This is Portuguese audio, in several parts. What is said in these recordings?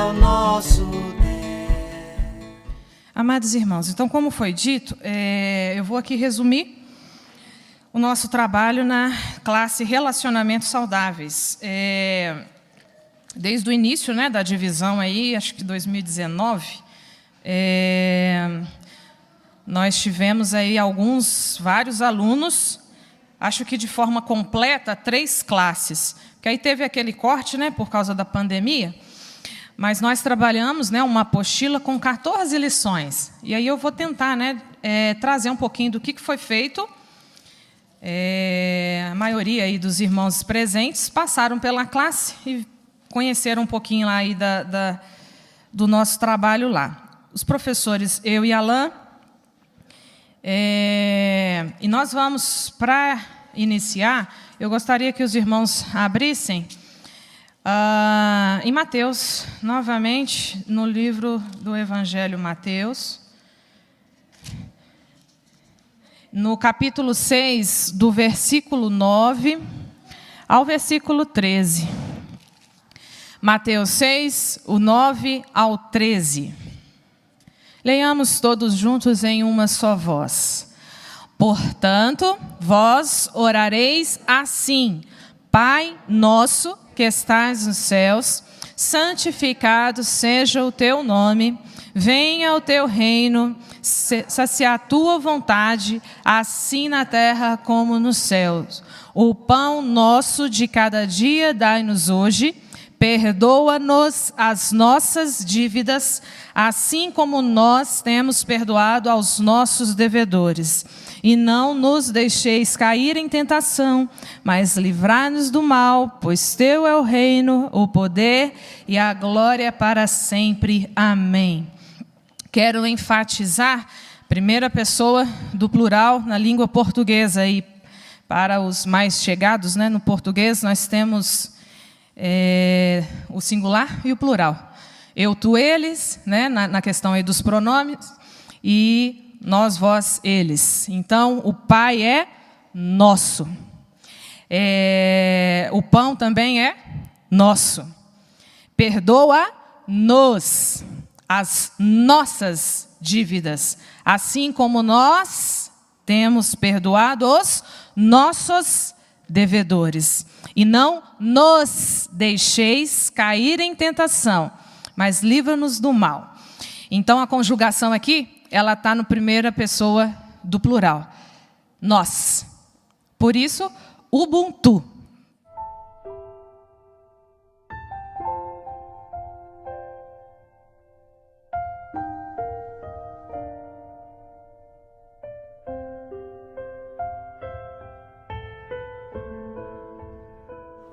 o nosso Deus. Amados irmãos, então, como foi dito, eu vou aqui resumir o nosso trabalho na classe Relacionamentos Saudáveis. Desde o início, né, da divisão, aí, acho que 2019, nós tivemos aí vários alunos, acho que de forma completa, 3 classes. Porque aí teve aquele corte, né, por causa da pandemia, mas nós trabalhamos, né, uma apostila com 14 lições. E aí eu vou tentar, né, trazer um pouquinho do que foi feito. A maioria aí dos irmãos presentes passaram pela classe e conheceram um pouquinho lá aí do nosso trabalho lá. Os professores, eu e Alain, e nós vamos, para iniciar, eu gostaria que os irmãos abrissem em Mateus, novamente, no livro do Evangelho Mateus, no capítulo 6, do versículo 9 ao versículo 13. Mateus 6, o 9 ao 13. Leiamos todos juntos em uma só voz. Portanto, vós orareis assim: Pai nosso que estás nos céus, santificado seja o teu nome, venha o teu reino, sacia a tua vontade, assim na terra como nos céus. O pão nosso de cada dia dai-nos hoje, perdoa-nos as nossas dívidas, assim como nós temos perdoado aos nossos devedores. E não nos deixeis cair em tentação, mas livrai-nos do mal, pois teu é o reino, o poder e a glória para sempre. Amém. Quero enfatizar primeira pessoa do plural na língua portuguesa. E para os mais chegados, né, no português, nós temos o singular e o plural. Eu, tu, eles, né, na questão aí dos pronomes, e nós, vós, eles. Então, o Pai é nosso. O pão também é nosso. Perdoa-nos as nossas dívidas, assim como nós temos perdoado os nossos devedores. E não nos deixeis cair em tentação, mas livra-nos do mal. Então, a conjugação aqui, ela está no primeira pessoa do plural. Nós. Por isso, Ubuntu.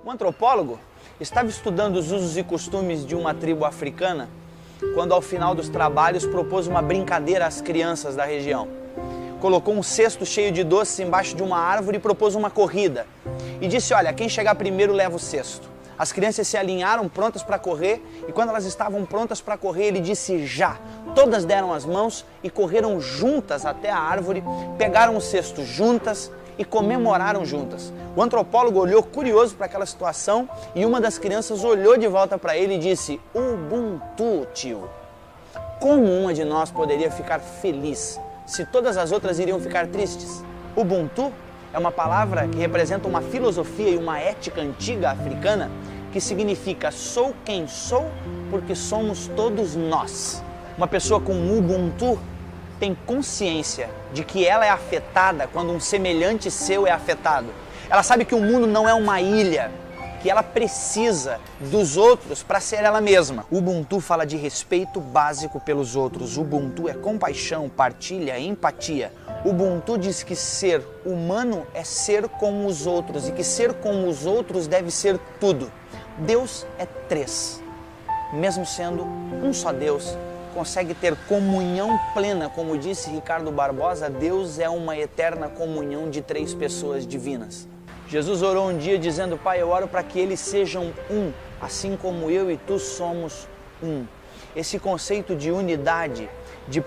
Um antropólogo estava estudando os usos e costumes de uma tribo africana quando, ao final dos trabalhos, propôs uma brincadeira às crianças da região. Colocou um cesto cheio de doces embaixo de uma árvore e propôs uma corrida. E disse: olha, quem chegar primeiro leva o cesto. As crianças se alinharam prontas para correr e, quando elas estavam prontas para correr, ele disse: já. Todas deram as mãos e correram juntas até a árvore, pegaram o cesto juntas e comemoraram juntas. O antropólogo olhou curioso para aquela situação e uma das crianças olhou de volta para ele e disse: Ubuntu, tio. Como uma de nós poderia ficar feliz se todas as outras iriam ficar tristes? Ubuntu é uma palavra que representa uma filosofia e uma ética antiga africana que significa sou quem sou porque somos todos nós. Uma pessoa com Ubuntu tem consciência de que ela é afetada quando um semelhante seu é afetado. Ela sabe que o mundo não é uma ilha, que ela precisa dos outros para ser ela mesma. Ubuntu fala de respeito básico pelos outros. Ubuntu é compaixão, partilha, empatia. Ubuntu diz que ser humano é ser como os outros e que ser como os outros deve ser tudo. Deus é 3. Mesmo sendo um só Deus, consegue ter comunhão plena, como disse Ricardo Barbosa. Deus é uma eterna comunhão de 3 pessoas divinas. Jesus orou um dia dizendo: Pai, eu oro para que eles sejam um, assim como eu e tu somos um. Esse conceito de unidade, de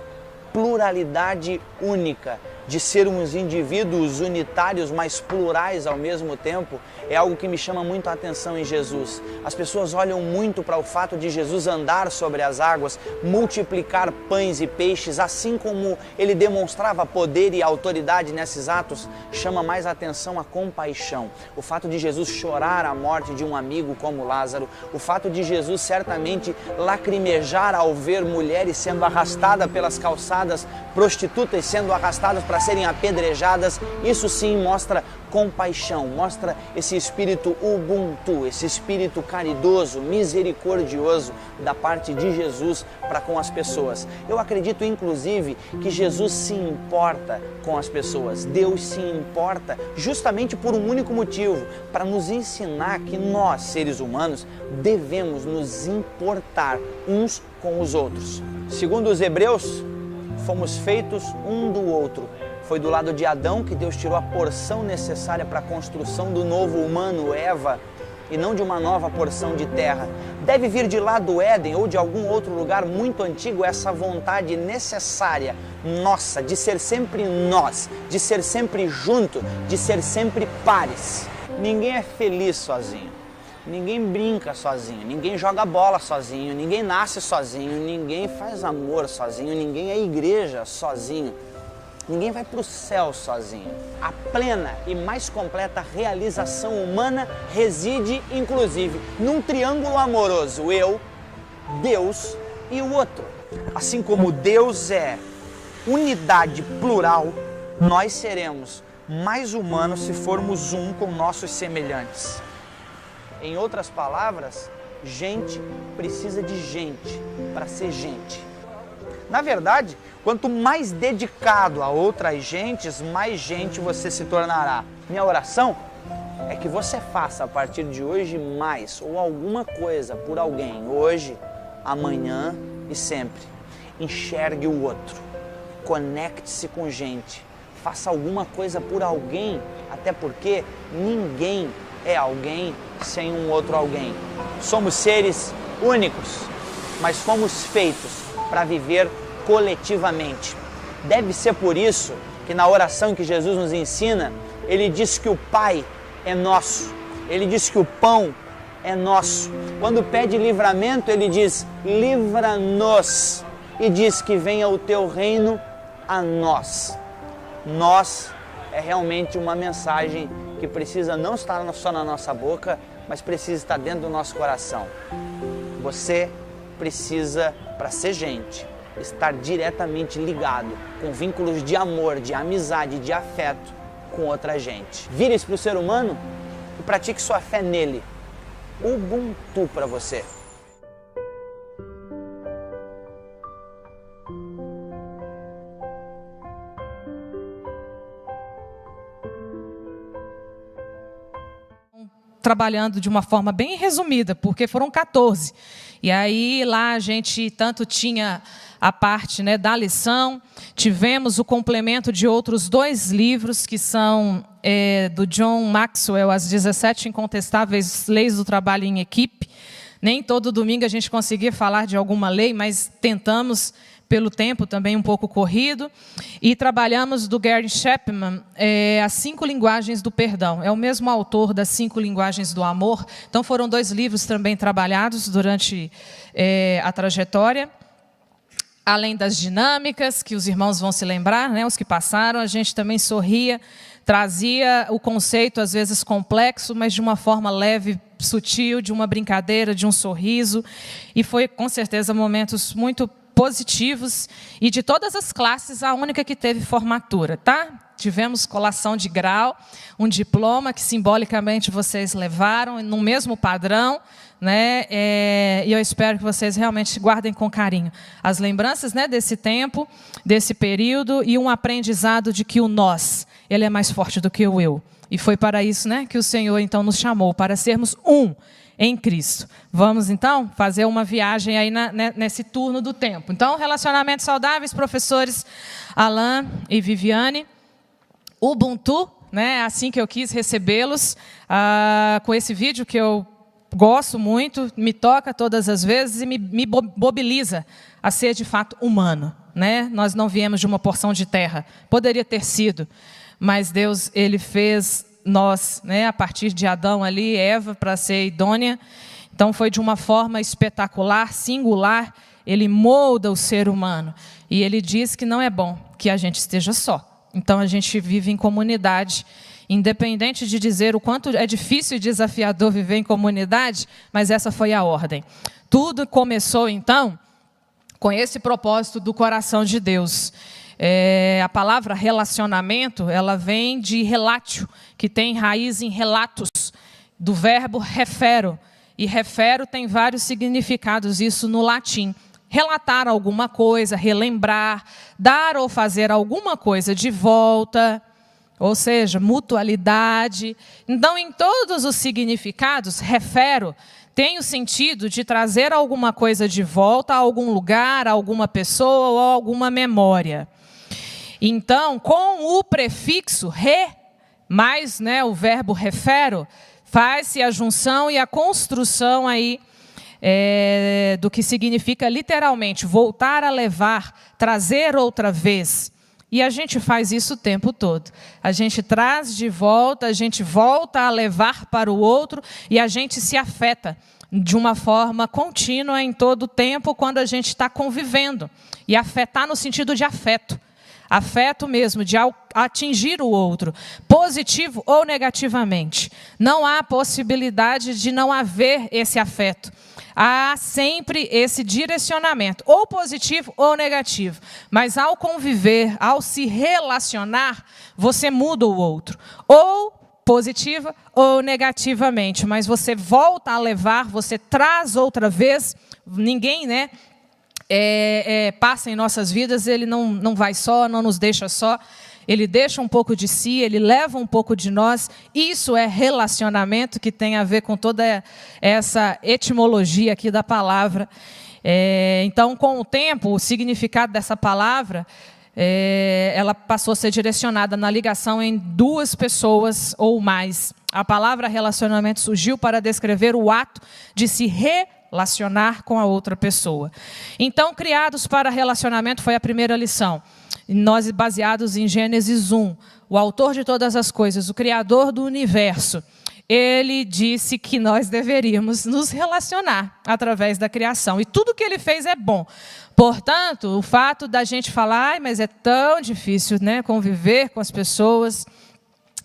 pluralidade única, de sermos indivíduos unitários, mas plurais ao mesmo tempo, é algo que me chama muito a atenção em Jesus. As pessoas olham muito para o fato de Jesus andar sobre as águas, multiplicar pães e peixes, assim como ele demonstrava poder e autoridade nesses atos, chama mais a atenção a compaixão. O fato de Jesus chorar a morte de um amigo como Lázaro, o fato de Jesus certamente lacrimejar ao ver mulheres sendo arrastadas pelas calçadas, prostitutas sendo arrastadas para serem apedrejadas, isso sim mostra compaixão, mostra esse espírito ubuntu, esse espírito caridoso, misericordioso da parte de Jesus para com as pessoas. Eu acredito inclusive que Jesus se importa com as pessoas, Deus se importa justamente por um único motivo, para nos ensinar que nós, seres humanos, devemos nos importar uns com os outros. Segundo os Hebreus, fomos feitos um do outro. Foi do lado de Adão que Deus tirou a porção necessária para a construção do novo humano, Eva, e não de uma nova porção de terra. Deve vir de lá do Éden ou de algum outro lugar muito antigo essa vontade necessária nossa, de ser sempre nós, de ser sempre junto, de ser sempre pares. Ninguém é feliz sozinho. Ninguém brinca sozinho, ninguém joga bola sozinho, ninguém nasce sozinho, ninguém faz amor sozinho, ninguém é igreja sozinho, ninguém vai para o céu sozinho. A plena e mais completa realização humana reside, inclusive, num triângulo amoroso, eu, Deus e o outro. Assim como Deus é unidade plural, nós seremos mais humanos se formos um com nossos semelhantes. Em outras palavras, gente precisa de gente para ser gente. Na verdade, quanto mais dedicado a outras gentes, mais gente você se tornará. Minha oração é que você faça a partir de hoje mais ou alguma coisa por alguém, hoje, amanhã e sempre. Enxergue o outro, conecte-se com gente, faça alguma coisa por alguém, até porque ninguém é alguém sem um outro alguém. Somos seres únicos, mas fomos feitos para viver coletivamente. Deve ser por isso que na oração que Jesus nos ensina, ele diz que o Pai é nosso, ele diz que o pão é nosso. Quando pede livramento, ele diz: livra-nos, e diz que venha o teu reino a nós. Nós é realmente uma mensagem que precisa não estar só na nossa boca, mas precisa estar dentro do nosso coração. Você precisa, para ser gente, estar diretamente ligado com vínculos de amor, de amizade, de afeto com outra gente. Vire-se para o ser humano e pratique sua fé nele. Ubuntu para você. Trabalhando de uma forma bem resumida, porque foram 14. E aí lá a gente tanto tinha a parte, né, da lição, tivemos o complemento de outros 2 livros que são do John Maxwell, As 17 Incontestáveis Leis do Trabalho em Equipe. Nem todo domingo a gente conseguia falar de alguma lei, mas tentamos, pelo tempo também um pouco corrido, e trabalhamos do Gary Chapman, As 5 Linguagens do Perdão. É o mesmo autor das 5 Linguagens do Amor. Então foram 2 livros também trabalhados durante a trajetória. Além das dinâmicas, que os irmãos vão se lembrar, né, os que passaram, a gente também sorria, trazia o conceito, às vezes complexo, mas de uma forma leve, sutil, de uma brincadeira, de um sorriso. E foi, com certeza, momentos muito positivos, e de todas as classes, a única que teve formatura, tá? Tivemos colação de grau, um diploma que simbolicamente vocês levaram, no mesmo padrão, né? E eu espero que vocês realmente guardem com carinho as lembranças, né, desse tempo, desse período, e um aprendizado de que o nós, ele é mais forte do que o eu. E foi para isso, né, que o Senhor então nos chamou, para sermos um em Cristo. Vamos, então, fazer uma viagem aí nesse turno do tempo. Então, relacionamentos saudáveis, professores Alain e Viviane. Ubuntu, né? Assim que eu quis recebê-los, com esse vídeo que eu gosto muito, me toca todas as vezes e me mobiliza a ser, de fato, humano. né? Nós não viemos de uma porção de terra. Poderia ter sido, mas Deus, Ele fez nós, né, a partir de Adão ali, Eva, para ser idônea. Então foi de uma forma espetacular, singular. Ele molda o ser humano. E Ele diz que não é bom que a gente esteja só. Então a gente vive em comunidade. Independente de dizer o quanto é difícil e desafiador viver em comunidade, mas essa foi a ordem. Tudo começou, então, com esse propósito do coração de Deus. A palavra relacionamento, ela vem de relatio, que tem raiz em relatos, do verbo refero. E refero tem vários significados, isso no latim. Relatar alguma coisa, relembrar, dar ou fazer alguma coisa de volta, ou seja, mutualidade. Então, em todos os significados, refero tem o sentido de trazer alguma coisa de volta a algum lugar, a alguma pessoa ou a alguma memória. Então, com o prefixo re, mais, né, o verbo refero, faz-se a junção e a construção aí do que significa literalmente voltar a levar, trazer outra vez. E a gente faz isso o tempo todo. A gente traz de volta, a gente volta a levar para o outro e a gente se afeta de uma forma contínua em todo o tempo quando a gente está convivendo. E afetar no sentido de afeto. Afeto mesmo, de atingir o outro, positivo ou negativamente. Não há possibilidade de não haver esse afeto. Há sempre esse direcionamento, ou positivo ou negativo. Mas ao conviver, ao se relacionar, você muda o outro. Ou positiva ou negativamente. Mas você volta a levar, você traz outra vez. Ninguém, né, passa em nossas vidas, ele não vai só, não nos deixa só. Ele deixa um pouco de si, ele leva um pouco de nós. Isso é relacionamento, que tem a ver com toda essa etimologia aqui da palavra. Então, com o tempo, o significado dessa palavra, ela passou a ser direcionada na ligação em duas pessoas ou mais. A palavra relacionamento surgiu para descrever o ato de se relacionar com a outra pessoa. Então, criados para relacionamento foi a primeira lição. Nós baseados em Gênesis 1, o autor de todas as coisas, o criador do universo, ele disse que nós deveríamos nos relacionar através da criação. E tudo que ele fez é bom. Portanto, o fato da gente falar, mas é tão difícil, né, conviver com as pessoas,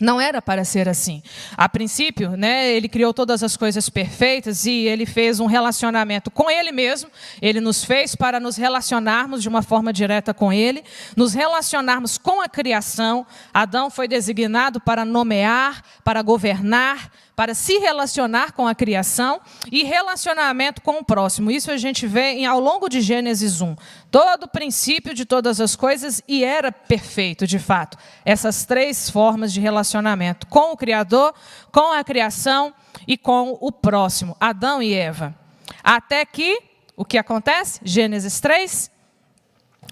não era para ser assim. A princípio, né, ele criou todas as coisas perfeitas e ele fez um relacionamento com ele mesmo. Ele nos fez para nos relacionarmos de uma forma direta com ele, nos relacionarmos com a criação. Adão foi designado para nomear, para governar, para se relacionar com a criação e relacionamento com o próximo. Isso a gente vê ao longo de Gênesis 1. Todo o princípio de todas as coisas, e era perfeito, de fato. Essas três formas de relacionamento, com o Criador, com a criação e com o próximo, Adão e Eva. Até que, o que acontece? Gênesis 3,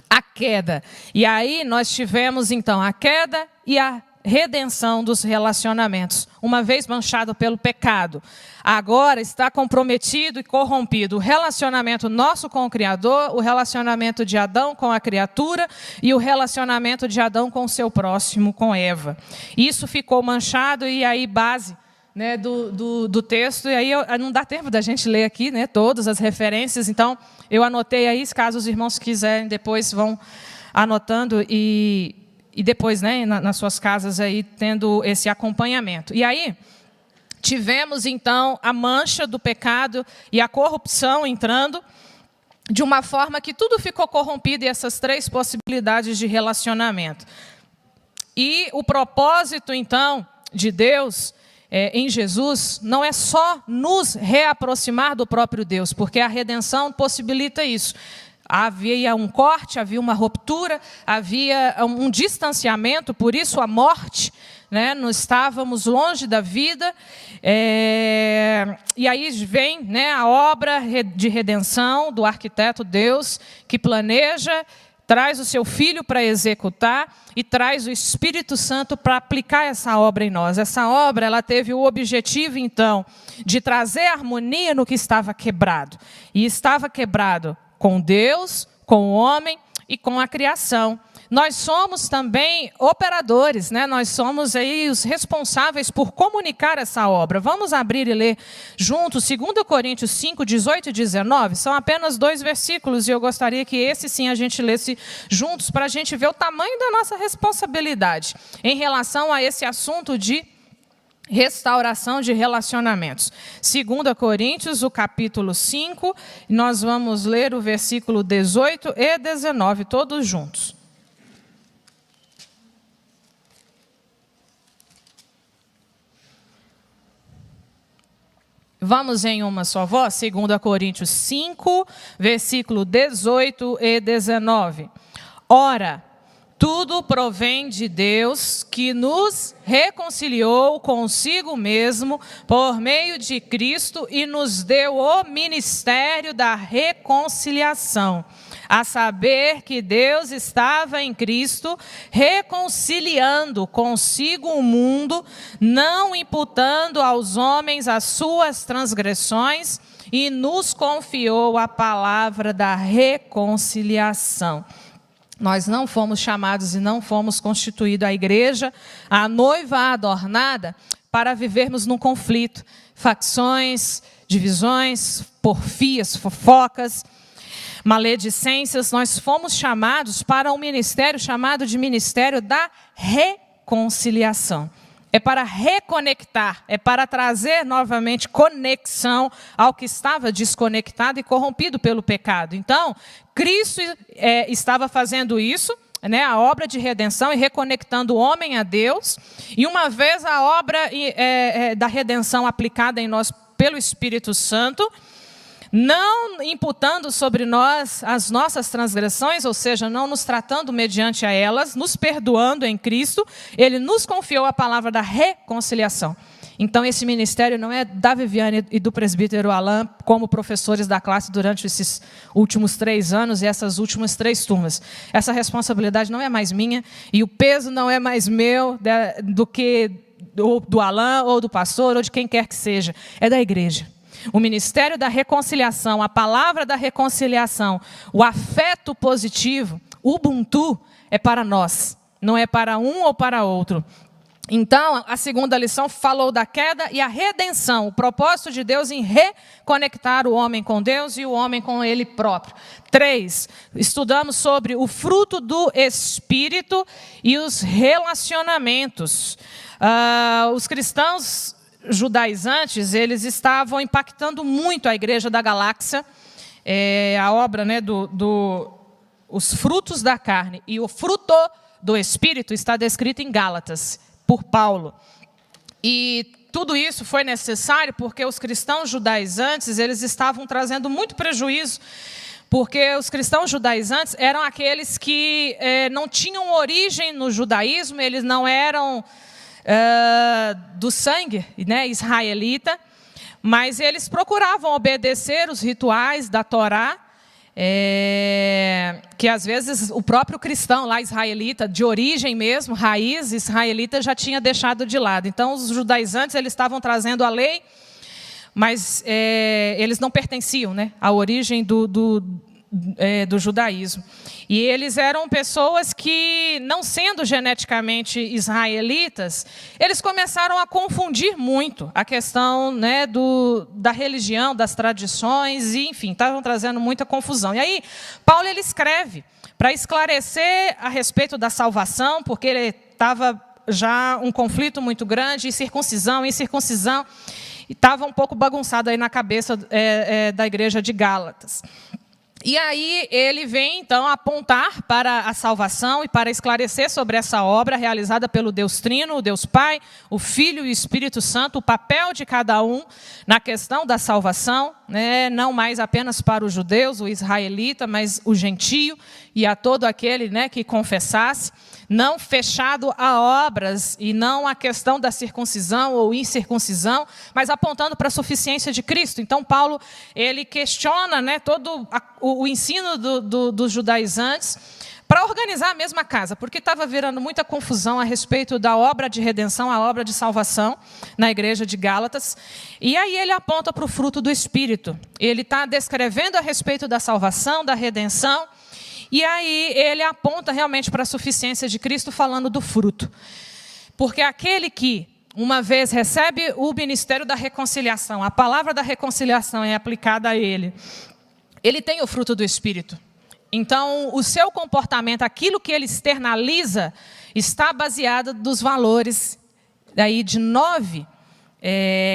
a queda. E aí nós tivemos, então, a queda e a redenção dos relacionamentos, uma vez manchado pelo pecado. Agora está comprometido e corrompido o relacionamento nosso com o Criador, o relacionamento de Adão com a criatura e o relacionamento de Adão com o seu próximo, com Eva. Isso ficou manchado e aí base, né, do texto, e aí não dá tempo da gente ler aqui, né, todas as referências, então eu anotei aí, caso os irmãos quiserem, depois vão anotando e depois, né, nas suas casas aí, tendo esse acompanhamento. E aí, tivemos então a mancha do pecado e a corrupção entrando, de uma forma que tudo ficou corrompido, e essas três possibilidades de relacionamento. E o propósito, então, de Deus em Jesus não é só nos reaproximar do próprio Deus, porque a redenção possibilita isso. Havia um corte, havia uma ruptura, havia um distanciamento, por isso a morte, né? Nós estávamos longe da vida, e aí vem, né, a obra de redenção do arquiteto Deus, que planeja, traz o seu Filho para executar e traz o Espírito Santo para aplicar essa obra em nós. Essa obra, ela teve o objetivo, então, de trazer harmonia no que estava quebrado. E estava quebrado com Deus, com o homem e com a criação. Nós somos também operadores, né? Nós somos aí os responsáveis por comunicar essa obra. Vamos abrir e ler juntos 2 Coríntios 5, 18 e 19. São apenas 2 versículos e eu gostaria que esse sim a gente lesse juntos para a gente ver o tamanho da nossa responsabilidade em relação a esse assunto de restauração de relacionamentos. 2 Coríntios, o capítulo 5, nós vamos ler o versículo 18 e 19, todos juntos. Vamos em uma só voz, 2 Coríntios 5, versículo 18 e 19. Ora, tudo provém de Deus, que nos reconciliou consigo mesmo por meio de Cristo e nos deu o ministério da reconciliação. A saber que Deus estava em Cristo, reconciliando consigo o mundo, não imputando aos homens as suas transgressões, e nos confiou a palavra da reconciliação. Nós não fomos chamados e não fomos constituídos a igreja, a noiva adornada, para vivermos num conflito, facções, divisões, porfias, fofocas, maledicências. Nós fomos chamados para um ministério chamado de ministério da reconciliação. É para reconectar, é para trazer novamente conexão ao que estava desconectado e corrompido pelo pecado. Então, Cristo estava fazendo isso, né, a obra de redenção e reconectando o homem a Deus. E uma vez a obra da redenção aplicada em nós pelo Espírito Santo, não imputando sobre nós as nossas transgressões, ou seja, não nos tratando mediante a elas, nos perdoando em Cristo, Ele nos confiou a palavra da reconciliação. Então, esse ministério não é da Viviane e do presbítero Alain como professores da classe durante esses últimos 3 anos e essas últimas 3 turmas. Essa responsabilidade não é mais minha e o peso não é mais meu do que do Alain ou do pastor ou de quem quer que seja. É da igreja. O ministério da reconciliação, a palavra da reconciliação, o afeto positivo, o Ubuntu, é para nós, não é para um ou para outro. Então, a segunda lição falou da queda e a redenção, o propósito de Deus em reconectar o homem com Deus e o homem com Ele próprio. 3, estudamos sobre o fruto do Espírito e os relacionamentos. Os cristãos judaizantes, eles estavam impactando muito a igreja da galáxia, a obra, né, os frutos da carne e o fruto do Espírito está descrito em Gálatas, por Paulo. E tudo isso foi necessário porque os cristãos judaizantes, eles estavam trazendo muito prejuízo, porque os cristãos judaizantes eram aqueles que não tinham origem no judaísmo, eles não eram do sangue, né, israelita, mas eles procuravam obedecer os rituais da Torá, que às vezes o próprio cristão lá israelita, de origem mesmo, raiz israelita, já tinha deixado de lado. Então os judaizantes, eles estavam trazendo a lei, mas eles não pertenciam, né, à origem do judaísmo. E eles eram pessoas que, não sendo geneticamente israelitas, eles começaram a confundir muito a questão, né, da religião, das tradições, e, enfim, estavam trazendo muita confusão. E aí, Paulo ele escreve para esclarecer a respeito da salvação, porque ele estava já um conflito muito grande, circuncisão, incircuncisão, e estava um pouco bagunçado aí na cabeça da igreja de Gálatas. E aí ele vem, então, apontar para a salvação e para esclarecer sobre essa obra realizada pelo Deus Trino, o Deus Pai, o Filho e o Espírito Santo, o papel de cada um na questão da salvação, né? Não mais apenas para os judeus, o israelita, mas o gentio e a todo aquele, né, que confessasse, não fechado a obras e não a questão da circuncisão ou incircuncisão, mas apontando para a suficiência de Cristo. Então, Paulo ele questiona, né, todo o ensino dos judaizantes para organizar a mesma casa, porque estava virando muita confusão a respeito da obra de redenção, a obra de salvação na igreja de Gálatas. E aí ele aponta para o fruto do Espírito. Ele está descrevendo a respeito da salvação, da redenção, E aí ele aponta realmente para a suficiência de Cristo falando do fruto. Porque aquele que, uma vez recebe o ministério da reconciliação, a palavra da reconciliação é aplicada a ele, ele tem o fruto do Espírito. Então, o seu comportamento, aquilo que ele externaliza, está baseado nos valores daí de 9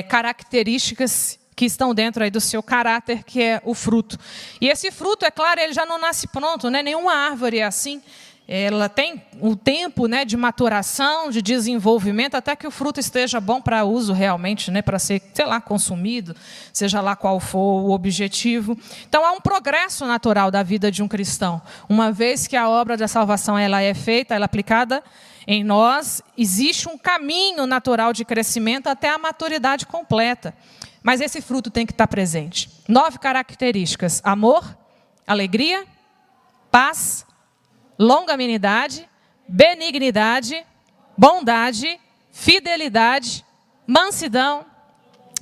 características que estão dentro aí do seu caráter, que é o fruto. E esse fruto, é claro, ele já não nasce pronto, né? Nenhuma árvore é assim. Ela tem um tempo, né, de maturação, de desenvolvimento, até que o fruto esteja bom para uso realmente, né, para ser, sei lá, consumido, seja lá qual for o objetivo. Então, há um progresso natural da vida de um cristão. Uma vez que a obra da salvação ela é feita, ela é aplicada em nós, existe um caminho natural de crescimento até a maturidade completa. Mas esse fruto tem que estar presente. 9 características: amor, alegria, paz, longanimidade, benignidade, bondade, fidelidade, mansidão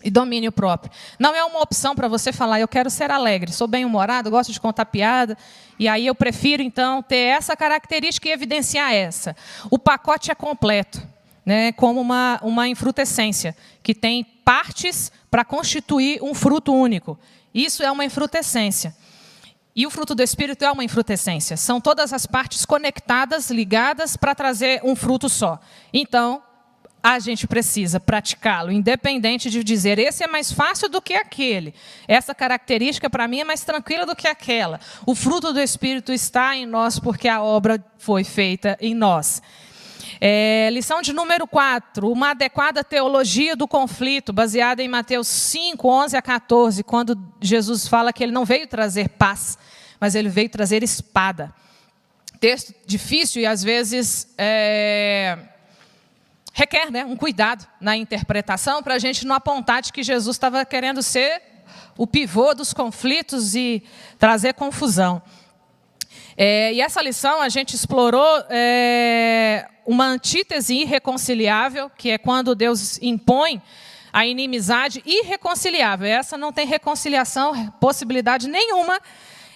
e domínio próprio. Não é uma opção para você falar, eu quero ser alegre, sou bem-humorado, gosto de contar piada, e aí eu prefiro, então, ter essa característica e evidenciar essa. O pacote é completo, né, como uma infrutescência, que tem partes para constituir um fruto único. Isso é uma infrutescência. E o fruto do Espírito é uma infrutescência. São todas as partes conectadas, ligadas, para trazer um fruto só. Então, a gente precisa praticá-lo, independente de dizer, esse é mais fácil do que aquele. Essa característica, para mim, é mais tranquila do que aquela. O fruto do Espírito está em nós, porque a obra foi feita em nós. Lição de número 4, uma adequada teologia do conflito, baseada em Mateus 5, 11 a 14, quando Jesus fala que ele não veio trazer paz, mas ele veio trazer espada. Texto difícil e às vezes requer, né, um cuidado na interpretação, para a gente não apontar de que Jesus estava querendo ser o pivô dos conflitos e trazer confusão. E essa lição a gente explorou uma antítese irreconciliável, que é quando Deus impõe a inimizade irreconciliável. Essa não tem reconciliação, possibilidade nenhuma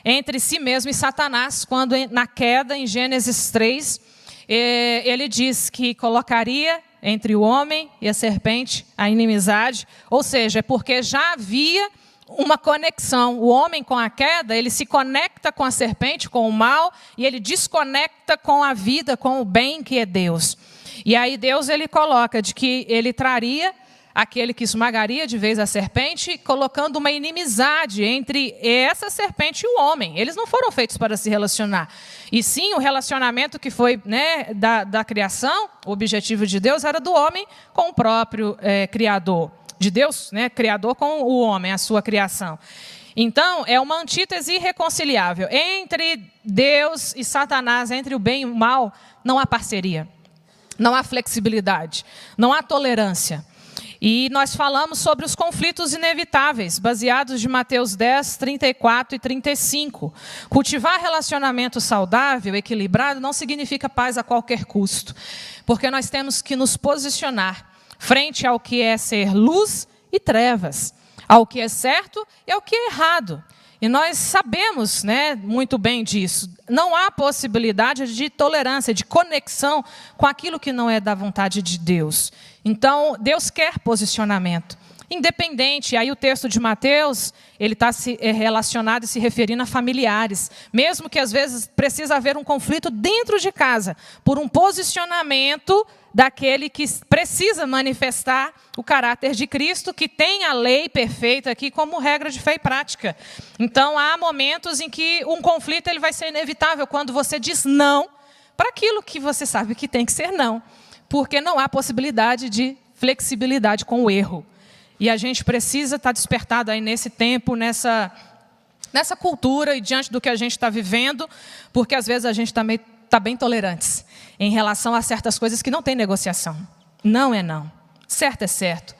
entre si mesmo e Satanás, quando na queda, em Gênesis 3, ele diz que colocaria entre o homem e a serpente a inimizade, ou seja, é porque já havia uma conexão. O homem, com a queda, ele se conecta com a serpente, com o mal, e ele desconecta com a vida, com o bem que é Deus. E aí Deus ele coloca de que ele traria aquele que esmagaria de vez a serpente, colocando uma inimizade entre essa serpente e o homem. Eles não foram feitos para se relacionar. E sim, o relacionamento que foi, né, da criação, o objetivo de Deus era do homem com o próprio Criador. De Deus, né, Criador com o homem, a sua criação. Então, é uma antítese irreconciliável. Entre Deus e Satanás, entre o bem e o mal, não há parceria. Não há flexibilidade. Não há tolerância. E nós falamos sobre os conflitos inevitáveis, baseados de Mateus 10, 34 e 35. Cultivar relacionamento saudável, equilibrado, não significa paz a qualquer custo. Porque nós temos que nos posicionar frente ao que é ser luz e trevas, ao que é certo e ao que é errado. E nós sabemos, né, muito bem disso. Não há possibilidade de tolerância, de conexão com aquilo que não é da vontade de Deus. Então, Deus quer posicionamento. Independente, aí o texto de Mateus, ele está relacionado e se referindo a familiares. Mesmo que às vezes precisa haver um conflito dentro de casa, por um posicionamento daquele que precisa manifestar o caráter de Cristo, que tem a lei perfeita aqui como regra de fé e prática. Então, há momentos em que um conflito ele vai ser inevitável, quando você diz não para aquilo que você sabe que tem que ser não, porque não há possibilidade de flexibilidade com o erro. E a gente precisa estar despertado aí nesse tempo, nessa cultura e diante do que a gente está vivendo, porque às vezes a gente também está bem tolerantes em relação a certas coisas que não tem negociação. Não é não. Certo é certo.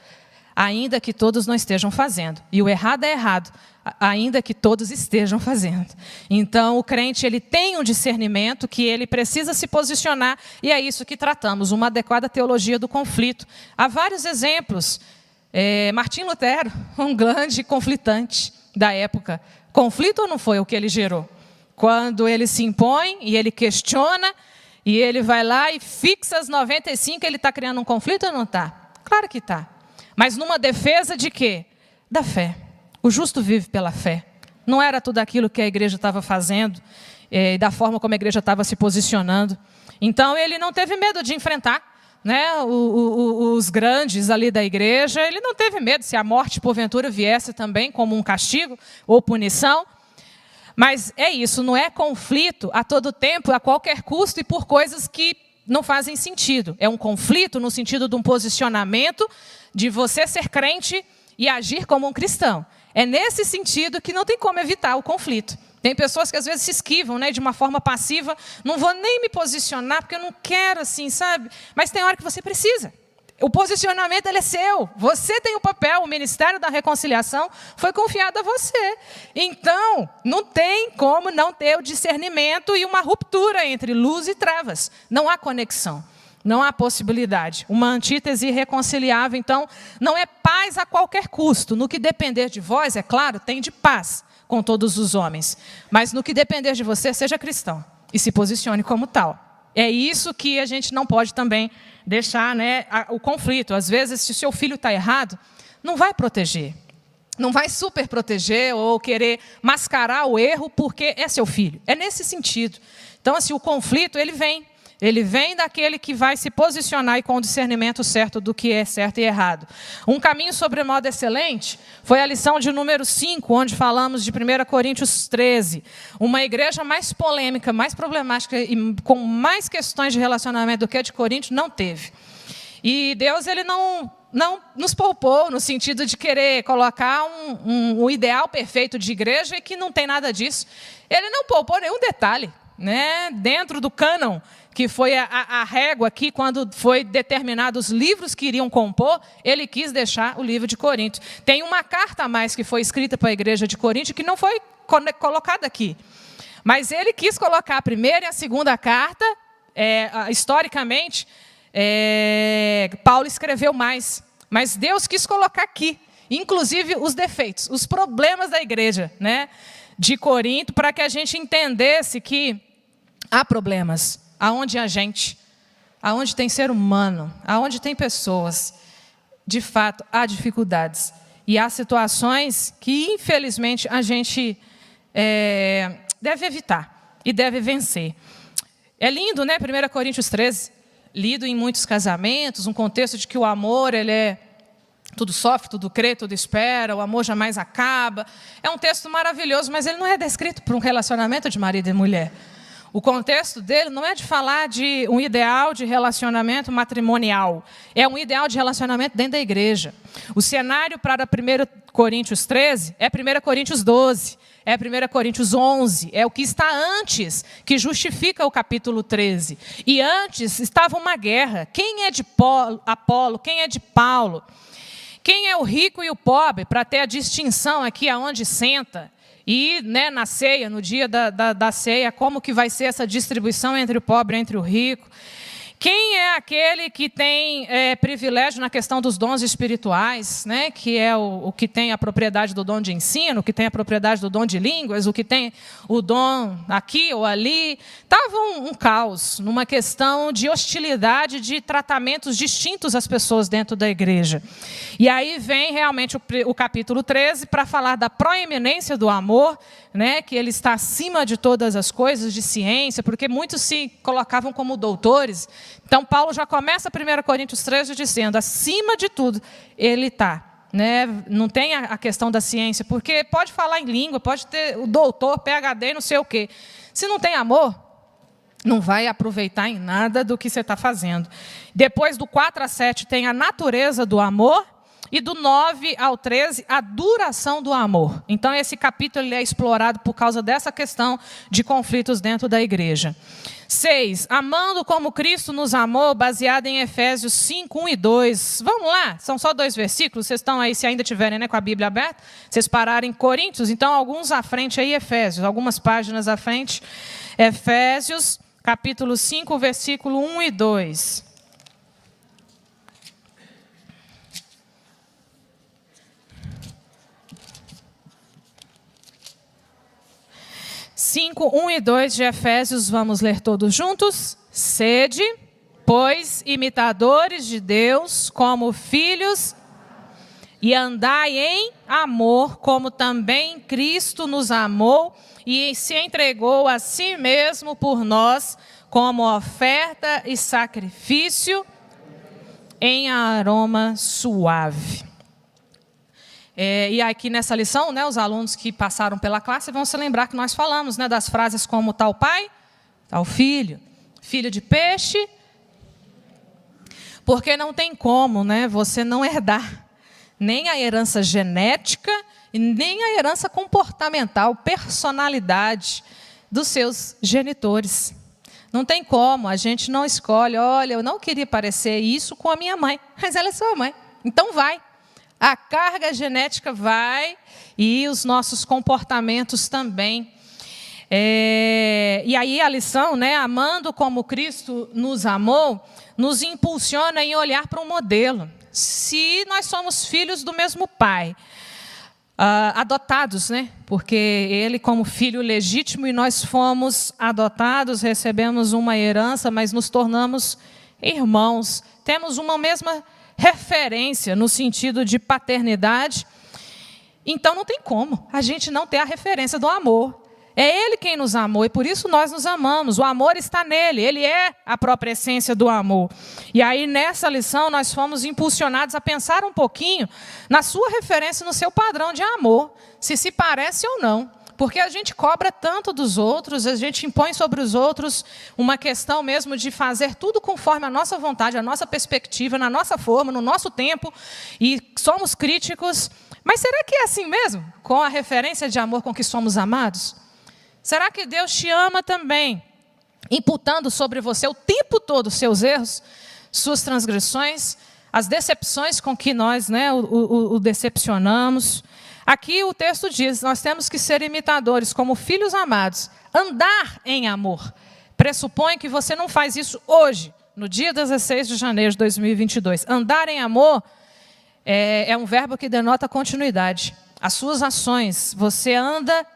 Ainda que todos não estejam fazendo. E o errado é errado, ainda que todos estejam fazendo. Então, o crente ele tem um discernimento que ele precisa se posicionar, e é isso que tratamos, uma adequada teologia do conflito. Há vários exemplos. Martim Lutero, um grande conflitante da época. Conflito ou não foi o que ele gerou? quando ele se impõe e ele questiona, e ele vai lá e fixa as 95, ele está criando um conflito ou não está? Claro que está. Mas numa defesa de quê? Da fé. O justo vive pela fé. Não era tudo aquilo que a igreja estava fazendo, da forma como a igreja estava se posicionando. Então, ele não teve medo de enfrentar, né, os grandes ali da igreja. Ele não teve medo se a morte, porventura, viesse também como um castigo ou punição. Mas é isso, não é conflito a todo tempo, a qualquer custo e por coisas que não fazem sentido. É um conflito no sentido de um posicionamento de você ser crente e agir como um cristão. É nesse sentido que não tem como evitar o conflito. Tem pessoas que às vezes se esquivam, né, de uma forma passiva. Não vou nem me posicionar porque eu não quero assim, sabe? Mas tem hora que você precisa. O posicionamento ele é seu. Você tem o papel, o ministério da reconciliação foi confiado a você. Então, não tem como não ter o discernimento e uma ruptura entre luz e trevas. Não há conexão. Não há possibilidade. Uma antítese irreconciliável. Então, não é paz a qualquer custo. No que depender de vós, é claro, tem de paz com todos os homens. Mas no que depender de você, seja cristão e se posicione como tal. É isso que a gente não pode também deixar, né, o conflito. Às vezes, se o seu filho está errado, não vai proteger. Não vai super proteger ou querer mascarar o erro porque é seu filho. É nesse sentido. Então, assim, o conflito, ele vem. Ele vem daquele que vai se posicionar e com o discernimento certo do que é certo e errado. Um caminho sobremodo excelente foi a lição de número 5, onde falamos de 1 Coríntios 13. Uma igreja mais polêmica, mais problemática e com mais questões de relacionamento do que a de Corinto não teve. E Deus ele não nos poupou no sentido de querer colocar um ideal perfeito de igreja e que não tem nada disso. Ele não poupou nenhum detalhe, né? Dentro do cânon, que foi a régua aqui, quando foi determinado os livros que iriam compor, ele quis deixar o livro de Corinto. Tem uma carta a mais que foi escrita para a igreja de Corinto que não foi colocada aqui. Mas ele quis colocar a primeira e a segunda carta, historicamente, Paulo escreveu mais. Mas Deus quis colocar aqui, inclusive os defeitos, os problemas da igreja, né, de Corinto, para que a gente entendesse que há problemas. Aonde há gente, aonde tem ser humano, aonde tem pessoas, de fato, há dificuldades. E há situações que, infelizmente, a gente deve evitar e deve vencer. É lindo, né? 1 Coríntios 13, lido em muitos casamentos, um contexto de que o amor, ele é tudo sofre, tudo crê, tudo espera, o amor jamais acaba. É um texto maravilhoso, mas ele não é descrito para um relacionamento de marido e mulher. O contexto dele não é de falar de um ideal de relacionamento matrimonial. É um ideal de relacionamento dentro da igreja. O cenário para 1 Coríntios 13 é 1 Coríntios 12, é 1 Coríntios 11. É o que está antes, que justifica o capítulo 13. E antes estava uma guerra. Quem é de Apolo? Quem é de Paulo? Quem é o rico e o pobre? Para ter a distinção aqui aonde senta. E, né, na ceia, no dia da ceia, como que vai ser essa distribuição entre o pobre e entre o rico? Quem é aquele que tem privilégio na questão dos dons espirituais, né? Que é o que tem a propriedade do dom de ensino, o que tem a propriedade do dom de línguas, o que tem o dom aqui ou ali. Estava um caos, numa questão de hostilidade, de tratamentos distintos às pessoas dentro da igreja. E aí vem realmente o capítulo 13 para falar da proeminência do amor, né? Que ele está acima de todas as coisas, de ciência, porque muitos se colocavam como doutores. Então, Paulo já começa 1 Coríntios 13 dizendo, acima de tudo, ele está. Né? Não tem a questão da ciência, porque pode falar em língua, pode ter o doutor, PhD, não sei o quê. Se não tem amor, não vai aproveitar em nada do que você está fazendo. Depois do 4 a 7 tem a natureza do amor, e do 9 ao 13, a duração do amor. Então, esse capítulo ele é explorado por causa dessa questão de conflitos dentro da igreja. 6. Amando como Cristo nos amou, baseado em Efésios 5, 1 e 2. Vamos lá, são só 2 versículos. Vocês estão aí, se ainda tiverem, né, com a Bíblia aberta, vocês pararem em Coríntios, então alguns à frente aí, Efésios, algumas páginas à frente. Efésios, capítulo 5, versículo 1 e 2. 5, 1 e 2 de Efésios, vamos ler todos juntos. Sede, pois, imitadores de Deus, como filhos, e andai em amor, como também Cristo nos amou e se entregou a si mesmo por nós, como oferta e sacrifício em aroma suave. E aqui nessa lição, né, os alunos que passaram pela classe vão se lembrar que nós falamos, né, das frases como tal pai, tal filho, filho de peixe, porque não tem como, né, você não herdar nem a herança genética e nem a herança comportamental, personalidade dos seus genitores. Não tem como, a gente não escolhe, olha, eu não queria parecer isso com a minha mãe, mas ela é sua mãe, então vai. A carga genética vai e os nossos comportamentos também. E aí a lição, né, amando como Cristo nos amou, nos impulsiona em olhar para um modelo. Se nós somos filhos do mesmo pai, adotados, né? Porque ele como filho legítimo e nós fomos adotados, recebemos uma herança, mas nos tornamos irmãos, temos uma mesma referência no sentido de paternidade, então não tem como a gente não ter a referência do amor. É Ele quem nos amou e por isso nós nos amamos. O amor está nele, Ele é a própria essência do amor. E aí nessa lição nós fomos impulsionados a pensar um pouquinho na sua referência, no seu padrão de amor, se parece ou não. Porque a gente cobra tanto dos outros, a gente impõe sobre os outros uma questão mesmo de fazer tudo conforme a nossa vontade, a nossa perspectiva, na nossa forma, no nosso tempo, e somos críticos. Mas será que é assim mesmo, com a referência de amor com que somos amados? Será que Deus te ama também, imputando sobre você o tempo todo os seus erros, suas transgressões, as decepções com que nós, né, o decepcionamos? Aqui o texto diz, nós temos que ser imitadores, como filhos amados. Andar em amor. Pressupõe que você não faz isso hoje, no dia 16 de janeiro de 2022. Andar em amor é um verbo que denota continuidade. As suas ações, você anda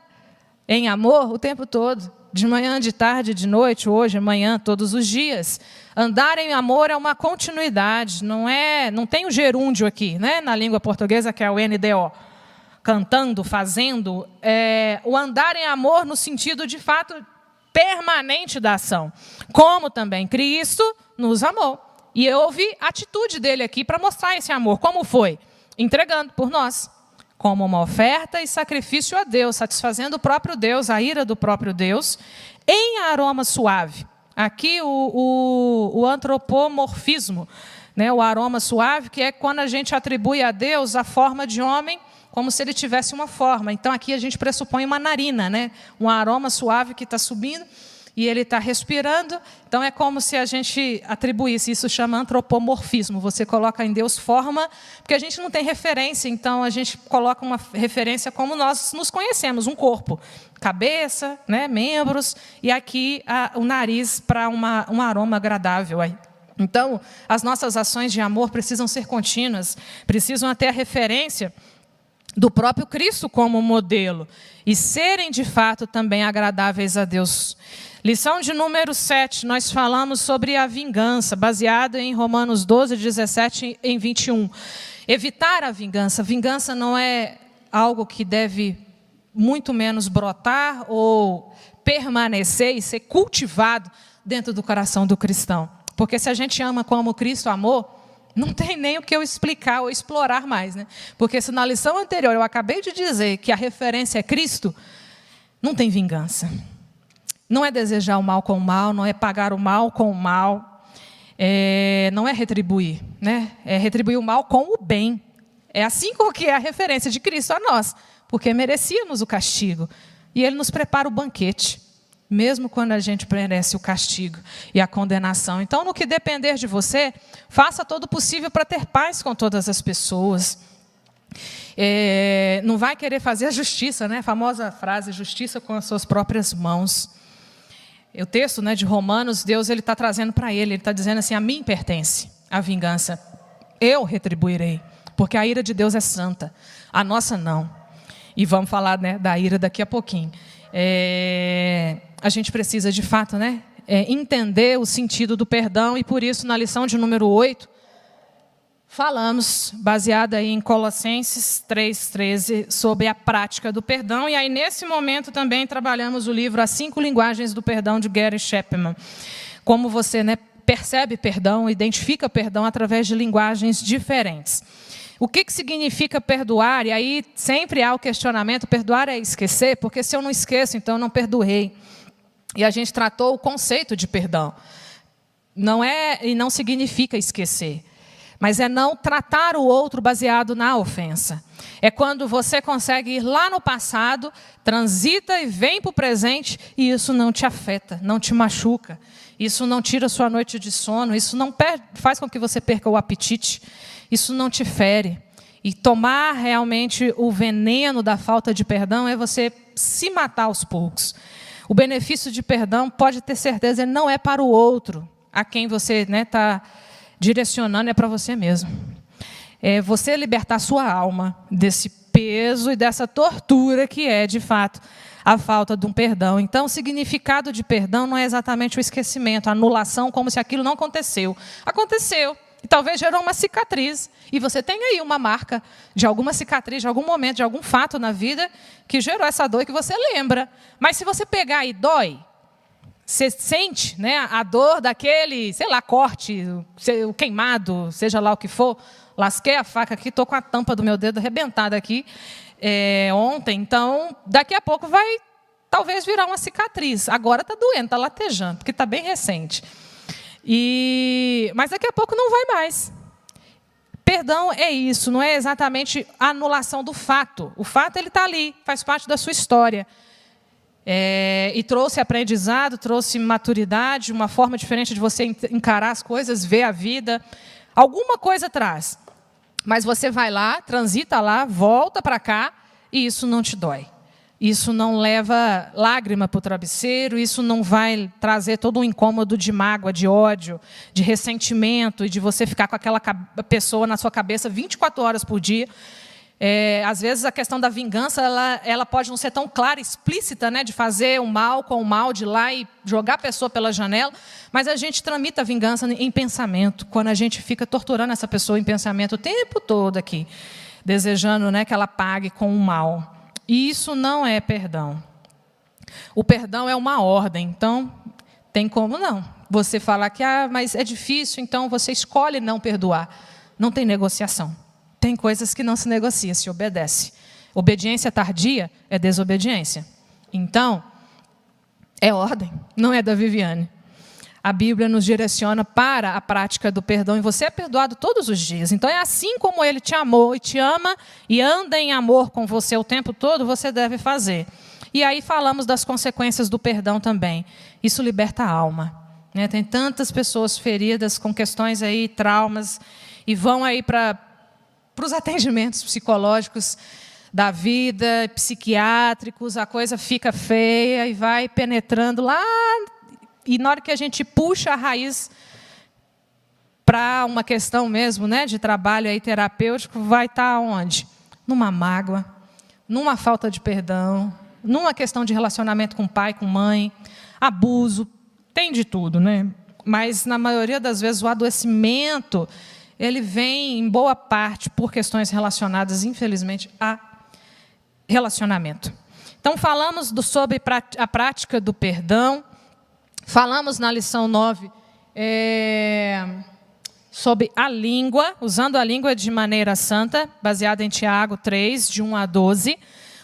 em amor o tempo todo. De manhã, de tarde, de noite, hoje, amanhã, todos os dias. Andar em amor é uma continuidade, não tem o gerúndio aqui, né, na língua portuguesa, que é o NDO. Cantando, fazendo, o andar em amor no sentido, de fato, permanente da ação. Como também Cristo nos amou. E houve atitude dele aqui para mostrar esse amor. Como foi? Entregando por nós, como uma oferta e sacrifício a Deus, satisfazendo o próprio Deus, a ira do próprio Deus, em aroma suave. Aqui o antropomorfismo, né, o aroma suave, que é quando a gente atribui a Deus a forma de homem, como se ele tivesse uma forma. Então, aqui a gente pressupõe uma narina, né? Um aroma suave que está subindo e ele está respirando. Então, é como se a gente atribuísse, isso chama antropomorfismo. Você coloca em Deus forma, porque a gente não tem referência, então a gente coloca uma referência como nós nos conhecemos, um corpo. Cabeça, né? Membros, e aqui o nariz para um aroma agradável aí. Então, as nossas ações de amor precisam ser contínuas, precisam ter a referência do próprio Cristo como modelo e serem de fato também agradáveis a Deus. Lição de número 7, nós falamos sobre a vingança, baseado em Romanos 12, 17 e 21. Evitar a vingança. Vingança não é algo que deve muito menos brotar ou permanecer e ser cultivado dentro do coração do cristão. Porque se a gente ama como Cristo amou, não tem nem o que eu explicar ou explorar mais, né? Porque se na lição anterior eu acabei de dizer que a referência é Cristo, não tem vingança. Não é desejar o mal com o mal, não é pagar o mal com o mal, não é retribuir, né? É retribuir o mal com o bem. É assim como que é a referência de Cristo a nós, porque merecíamos o castigo. E Ele nos prepara o banquete, mesmo quando a gente merece o castigo e a condenação. Então, no que depender de você, faça todo o possível para ter paz com todas as pessoas. Não vai querer fazer a justiça, né? A famosa frase, justiça com as suas próprias mãos. O texto, né, de Romanos, Deus está trazendo para ele está dizendo assim, a mim pertence a vingança, eu retribuirei, porque a ira de Deus é santa, a nossa não. E vamos falar, né, da ira daqui a pouquinho. a gente precisa, de fato, né, entender o sentido do perdão, e por isso, na lição de número 8, falamos, baseada aí em Colossenses 3,13, sobre a prática do perdão. E aí, nesse momento, também trabalhamos o livro As 5 Linguagens do Perdão, de Gary Chapman. Como você, né, percebe perdão, identifica perdão através de linguagens diferentes. O que significa perdoar? E aí sempre há o questionamento: perdoar é esquecer? Porque se eu não esqueço, então eu não perdoei. E a gente tratou o conceito de perdão. Não é e não significa esquecer, mas é não tratar o outro baseado na ofensa. É quando você consegue ir lá no passado, transita e vem para o presente, e isso não te afeta, não te machuca. Isso não tira sua noite de sono, isso não faz com que você perca o apetite, isso não te fere. E tomar realmente o veneno da falta de perdão é você se matar aos poucos. O benefício de perdão, pode ter certeza, ele não é para o outro, a quem você está direcionando, é para você mesmo. É você libertar sua alma desse peso e dessa tortura que é, de fato, a falta de um perdão. Então, o significado de perdão não é exatamente o esquecimento, a anulação, como se aquilo não aconteceu. Aconteceu, e talvez gerou uma cicatriz. E você tem aí uma marca de alguma cicatriz, de algum momento, de algum fato na vida que gerou essa dor que você lembra. Mas se você pegar e dói, você sente, né, a dor daquele, sei lá, corte, o queimado, seja lá o que for. Lasquei a faca aqui, estou com a tampa do meu dedo arrebentada aqui ontem. Então, daqui a pouco vai, talvez, virar uma cicatriz. Agora está doendo, está latejando, porque está bem recente. Mas daqui a pouco não vai mais. Perdão é isso, não é exatamente a anulação do fato. O fato ele está ali, faz parte da sua história. E trouxe aprendizado, trouxe maturidade, uma forma diferente de você encarar as coisas, ver a vida. Alguma coisa traz. Mas você vai lá, transita lá, volta para cá, e isso não te dói. Isso não leva lágrima para o travesseiro, isso não vai trazer todo um incômodo de mágoa, de ódio, de ressentimento, e de você ficar com aquela pessoa na sua cabeça 24 horas por dia. Às vezes, a questão da vingança ela pode não ser tão clara, explícita, né, de fazer o mal com o mal, de ir lá e jogar a pessoa pela janela, mas a gente tramita a vingança em pensamento, quando a gente fica torturando essa pessoa em pensamento o tempo todo aqui, desejando, né, que ela pague com o mal. E isso não é perdão. O perdão é uma ordem, então tem como não. Você falar que mas é difícil, então você escolhe não perdoar. Não tem negociação. Tem coisas que não se negocia, se obedece. Obediência tardia é desobediência. Então, é ordem, não é da Viviane. A Bíblia nos direciona para a prática do perdão, e você é perdoado todos os dias. Então, é assim como Ele te amou e te ama, e anda em amor com você o tempo todo, você deve fazer. E aí falamos das consequências do perdão também. Isso liberta a alma. Né? Tem tantas pessoas feridas com questões aí, traumas, e vão aí para os atendimentos psicológicos da vida, psiquiátricos, a coisa fica feia e vai penetrando lá. E na hora que a gente puxa a raiz para uma questão mesmo, né, de trabalho aí terapêutico, vai estar onde? Numa mágoa, numa falta de perdão, numa questão de relacionamento com pai, com mãe, abuso, tem de tudo, né? Mas, na maioria das vezes, o adoecimento ele vem, em boa parte, por questões relacionadas, infelizmente, a relacionamento. Então, falamos sobre a prática do perdão. Falamos na lição 9 sobre a língua, usando a língua de maneira santa, baseada em Tiago 3, de 1 a 12.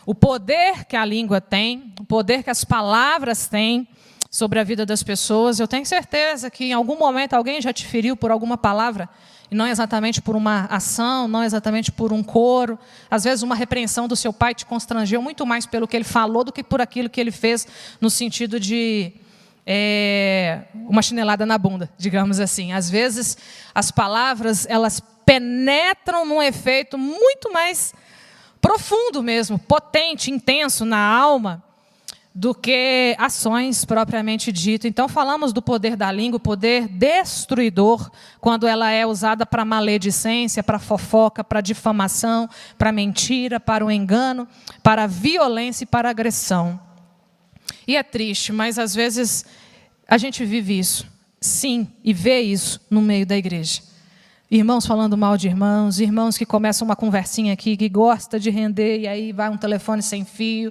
O poder que a língua tem, o poder que as palavras têm sobre a vida das pessoas. Eu tenho certeza que em algum momento alguém já te feriu por alguma palavra, e não exatamente por uma ação, não exatamente por um coro. Às vezes uma repreensão do seu pai te constrangeu muito mais pelo que ele falou do que por aquilo que ele fez, no sentido de uma chinelada na bunda, digamos assim. Às vezes as palavras elas penetram num efeito muito mais profundo mesmo, potente, intenso na alma, do que ações propriamente dito. Então, falamos do poder da língua, o poder destruidor, quando ela é usada para maledicência, para fofoca, para difamação, para mentira, para o engano, para a violência e para a agressão. E é triste, mas às vezes a gente vive isso, sim, e vê isso no meio da igreja. Irmãos falando mal de irmãos, irmãos que começam uma conversinha aqui, que gosta de render, e aí vai um telefone sem fio.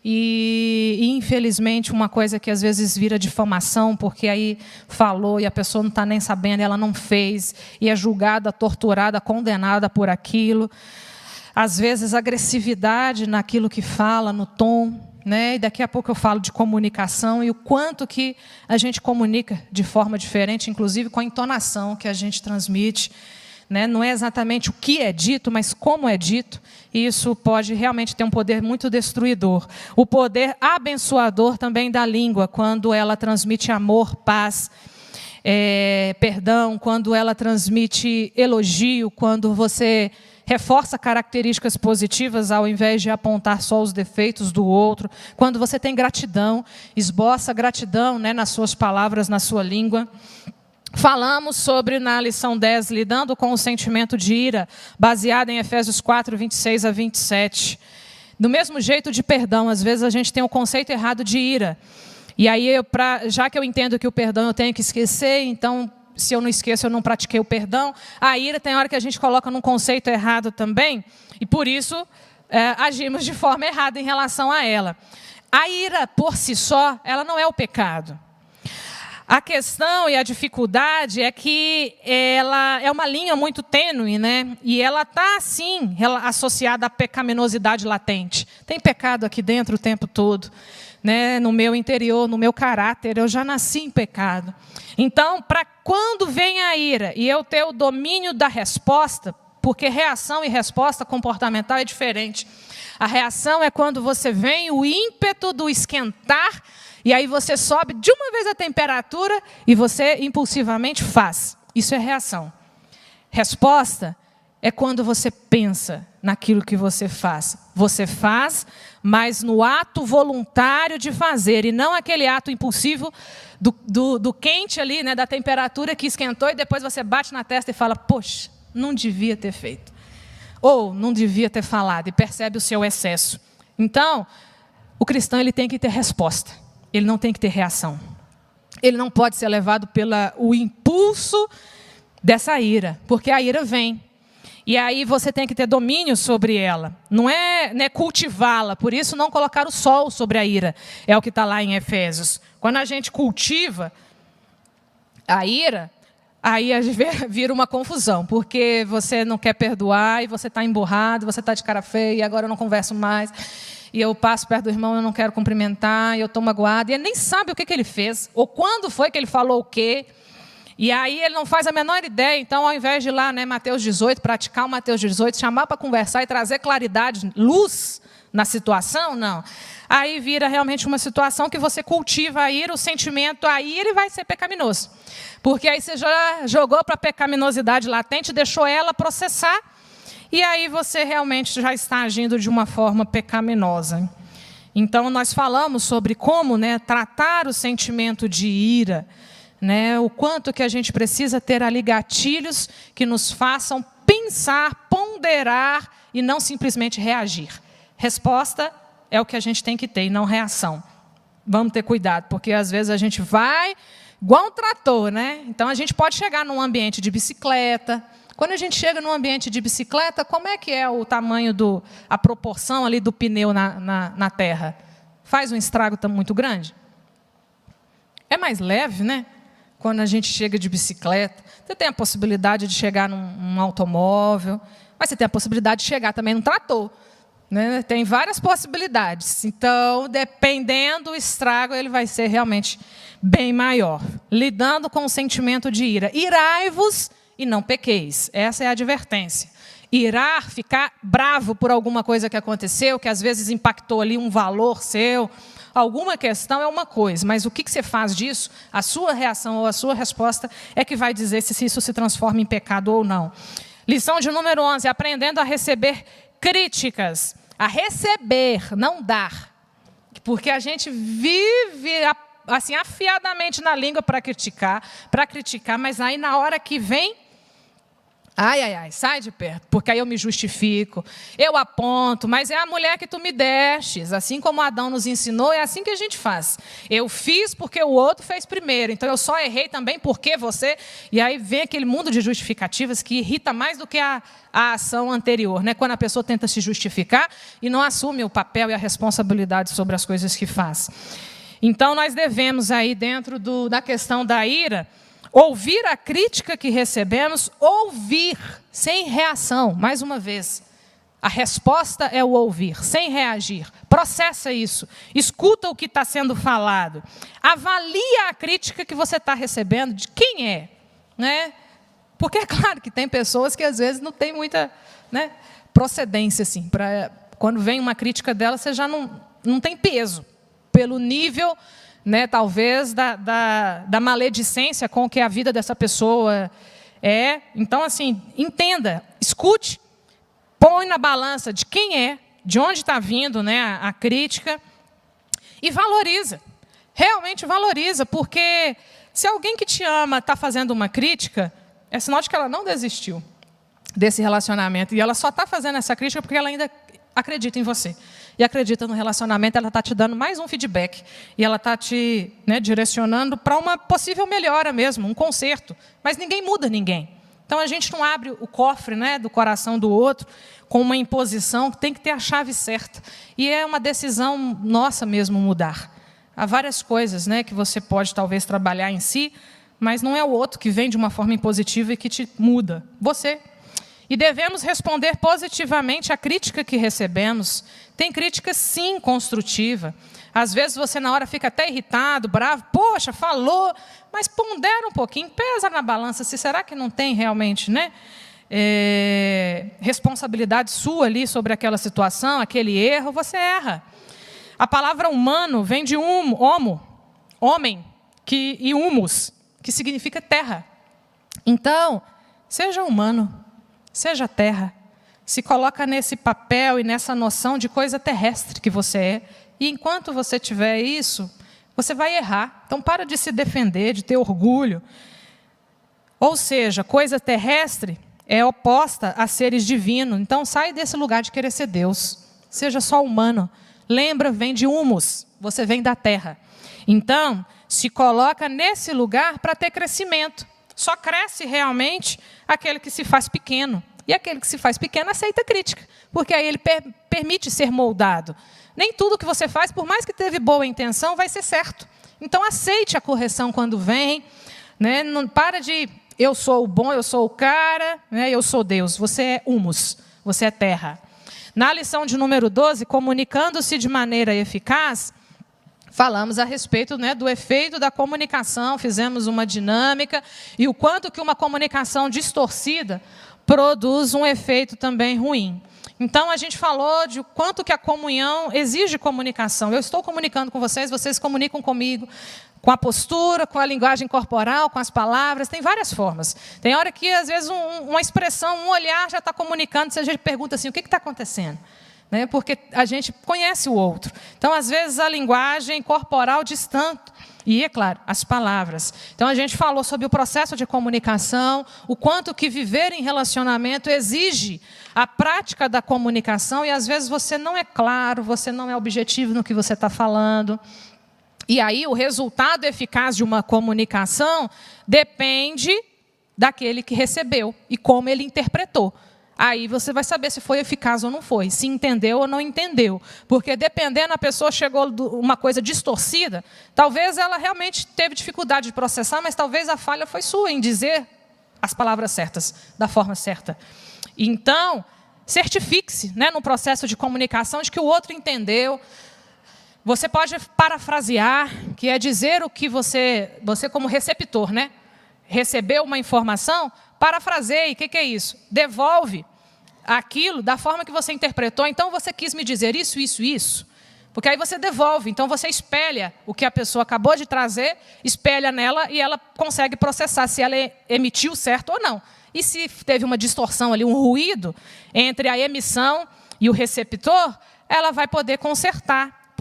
E infelizmente, uma coisa que às vezes vira difamação, porque aí falou e a pessoa não está nem sabendo, ela não fez, e é julgada, torturada, condenada por aquilo. Às vezes, agressividade naquilo que fala, no tom, né? E daqui a pouco eu falo de comunicação e o quanto que a gente comunica de forma diferente, inclusive com a entonação que a gente transmite. Né? Não é exatamente o que é dito, mas como é dito. E isso pode realmente ter um poder muito destruidor. O poder abençoador também da língua, quando ela transmite amor, paz, perdão, quando ela transmite elogio, quando você reforça características positivas ao invés de apontar só os defeitos do outro, quando você tem gratidão, esboça gratidão, né, nas suas palavras, na sua língua. Falamos sobre, na lição 10, lidando com o sentimento de ira, baseado em Efésios 4, 26 a 27. Do mesmo jeito de perdão, às vezes a gente tem o conceito errado de ira. E aí, já que eu entendo que o perdão eu tenho que esquecer, então, se eu não esqueço, eu não pratiquei o perdão. A ira tem hora que a gente coloca num conceito errado também, e por isso agimos de forma errada em relação a ela. A ira, por si só, ela não é o pecado. A questão e a dificuldade é que ela é uma linha muito tênue, né? E ela está, sim, associada à pecaminosidade latente. Tem pecado aqui dentro o tempo todo, né? No meu interior, no meu caráter, eu já nasci em pecado. Então, para quando vem a ira e eu ter o domínio da resposta, porque reação e resposta comportamental é diferente. A reação é quando você vem, o ímpeto do esquentar, e aí você sobe de uma vez a temperatura e você impulsivamente faz. Isso é reação. Resposta é quando você pensa naquilo que você faz. Você faz, mas no ato voluntário de fazer, e não aquele ato impulsivo do quente ali, né, da temperatura que esquentou, e depois você bate na testa e fala, poxa, não devia ter feito. Ou não devia ter falado, e percebe o seu excesso. Então, o cristão ele tem que ter resposta. Ele não tem que ter reação. Ele não pode ser levado pelo impulso dessa ira, porque a ira vem. E aí você tem que ter domínio sobre ela. Não é, né, cultivá-la, por isso não colocar o sol sobre a ira. É o que está lá em Efésios. Quando a gente cultiva a ira, aí vira uma confusão, porque você não quer perdoar e você está emburrado, você está de cara feia e agora eu não converso mais. E eu passo perto do irmão, eu não quero cumprimentar, e eu estou magoado, e ele nem sabe o que ele fez, ou quando foi que ele falou o quê. E aí ele não faz a menor ideia, então ao invés de ir lá, né, Mateus 18, praticar o Mateus 18, chamar para conversar e trazer claridade, luz na situação, não. Aí vira realmente uma situação que você cultiva a ira, o sentimento, aí ele vai ser pecaminoso. Porque aí você já jogou para a pecaminosidade latente, deixou ela processar, e aí você realmente já está agindo de uma forma pecaminosa. Então, nós falamos sobre como, né, tratar o sentimento de ira, né, o quanto que a gente precisa ter ali gatilhos que nos façam pensar, ponderar e não simplesmente reagir. Resposta é o que a gente tem que ter e não reação. Vamos ter cuidado, porque às vezes a gente vai igual um trator, né? Então, a gente pode chegar num ambiente de bicicleta. Quando a gente chega num ambiente de bicicleta, como é que é o tamanho, a proporção ali do pneu na terra? Faz um estrago muito grande? É mais leve, né? Quando a gente chega de bicicleta, você tem a possibilidade de chegar num automóvel, mas você tem a possibilidade de chegar também num trator, né? Tem várias possibilidades. Então, dependendo do estrago, ele vai ser realmente bem maior. Lidando com o sentimento de ira. Irai-vos e não pequeis. Essa é a advertência. Irar, ficar bravo por alguma coisa que aconteceu, que às vezes impactou ali um valor seu, alguma questão é uma coisa, mas o que você faz disso, a sua reação ou a sua resposta é que vai dizer se isso se transforma em pecado ou não. Lição de número 11, aprendendo a receber críticas. A receber, não dar. Porque a gente vive assim, afiadamente na língua para criticar, mas aí na hora que vem Ai, ai, ai, sai de perto, porque aí eu me justifico, eu aponto, mas é a mulher que tu me destes, assim como Adão nos ensinou, é assim que a gente faz. Eu fiz porque o outro fez primeiro, então eu só errei também porque você... E aí vem aquele mundo de justificativas que irrita mais do que a ação anterior, né? Quando a pessoa tenta se justificar e não assume o papel e a responsabilidade sobre as coisas que faz. Então, nós devemos, aí dentro da questão da ira, ouvir a crítica que recebemos, ouvir sem reação. Mais uma vez, a resposta é o ouvir, sem reagir. Processa isso, escuta o que está sendo falado. Avalia a crítica que você está recebendo, de quem é. Né? Porque é claro que tem pessoas que às vezes não tem muita, né, procedência. Assim, quando vem uma crítica dela, você já não tem peso, pelo nível... Né, talvez da maledicência com que a vida dessa pessoa é. Então, assim, entenda, escute, põe na balança de quem é, de onde está vindo, né, a crítica, e valoriza. Realmente valoriza, porque se alguém que te ama está fazendo uma crítica, é sinal de que ela não desistiu desse relacionamento. E ela só está fazendo essa crítica porque ela ainda acredita em você. E acredita no relacionamento, ela está te dando mais um feedback. E ela está te, né, direcionando para uma possível melhora mesmo, um conserto. Mas ninguém muda ninguém. Então, a gente não abre o cofre, né, do coração do outro com uma imposição, tem que ter a chave certa. E é uma decisão nossa mesmo mudar. Há várias coisas, né, que você pode talvez trabalhar em si, mas não é o outro que vem de uma forma impositiva e que te muda. Você. E devemos responder positivamente à crítica que recebemos. Tem crítica, sim, construtiva. Às vezes você, na hora, fica até irritado, bravo. Poxa, falou. Mas pondera um pouquinho, pesa na balança. Se será que não tem realmente, né, responsabilidade sua ali sobre aquela situação, aquele erro, você erra. A palavra humano vem de homo, homem, e humus, que significa terra. Então, seja humano. Seja terra, se coloca nesse papel e nessa noção de coisa terrestre que você é. E enquanto você tiver isso, você vai errar. Então, para de se defender, de ter orgulho. Ou seja, coisa terrestre é oposta a seres divinos. Então, sai desse lugar de querer ser Deus. Seja só humano. Lembra, vem de humus, você vem da terra. Então, se coloca nesse lugar para ter crescimento. Só cresce realmente aquele que se faz pequeno. E aquele que se faz pequeno aceita crítica, porque aí ele permite ser moldado. Nem tudo que você faz, por mais que teve boa intenção, vai ser certo. Então, aceite a correção quando vem. Né? Não para de, eu sou o bom, eu sou o cara, né? Eu sou Deus. Você é humus, você é terra. Na lição de número 12, comunicando-se de maneira eficaz, falamos a respeito, né, do efeito da comunicação, fizemos uma dinâmica, e o quanto que uma comunicação distorcida produz um efeito também ruim. Então, a gente falou de quanto que a comunhão exige comunicação. Eu estou comunicando com vocês, vocês comunicam comigo, com a postura, com a linguagem corporal, com as palavras, tem várias formas. Tem hora que, às vezes, uma expressão, um olhar já está comunicando, se a gente pergunta assim, o que está acontecendo? Né? Porque a gente conhece o outro. Então, às vezes, a linguagem corporal diz tanto. E, é claro, as palavras. Então, a gente falou sobre o processo de comunicação, o quanto que viver em relacionamento exige a prática da comunicação, e, às vezes, você não é claro, você não é objetivo no que você está falando. E aí, o resultado eficaz de uma comunicação depende daquele que recebeu e como ele interpretou. Aí você vai saber se foi eficaz ou não foi, se entendeu ou não entendeu. Porque dependendo, a pessoa chegou uma coisa distorcida, talvez ela realmente teve dificuldade de processar, mas talvez a falha foi sua em dizer as palavras certas, da forma certa. Então, certifique-se, né, no processo de comunicação de que o outro entendeu. Você pode parafrasear, que é dizer o que você como receptor, né, recebeu uma informação, parafraseie. O que é isso? Devolve aquilo da forma que você interpretou. Então, você quis me dizer isso, isso, isso. Porque aí você devolve. Então, você espelha o que a pessoa acabou de trazer, espelha nela e ela consegue processar se ela emitiu certo ou não. E se teve uma distorção ali, um ruído entre a emissão e o receptor, ela vai poder consertar.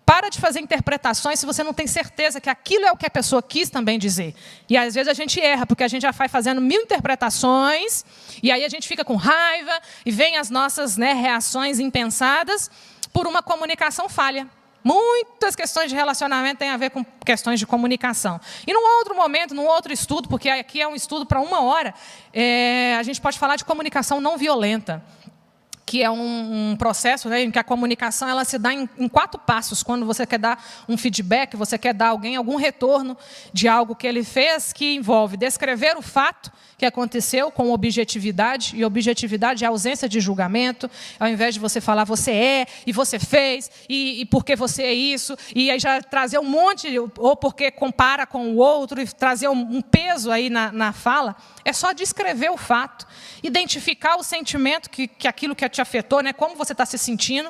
Para de fazer interpretações se você não tem certeza que aquilo é o que a pessoa quis também dizer. E às vezes a gente erra, porque a gente já vai fazendo 1000 interpretações, e aí a gente fica com raiva, e vem as nossas, né, reações impensadas por uma comunicação falha. Muitas questões de relacionamento têm a ver com questões de comunicação. E num outro momento, num outro estudo, porque aqui é um estudo para 1 hora, a gente pode falar de comunicação não violenta, que é um processo, né, em que a comunicação ela se dá em 4 passos. Quando você quer dar um feedback, você quer dar a alguém algum retorno de algo que ele fez, que envolve descrever o fato que aconteceu com objetividade, e objetividade é a ausência de julgamento, ao invés de você falar você é, e você fez, e porque você é isso, e aí já trazer um monte, ou porque compara com o outro, e trazer um peso aí na fala, é só descrever o fato, identificar o sentimento que aquilo que te afetou, né, como você está se sentindo,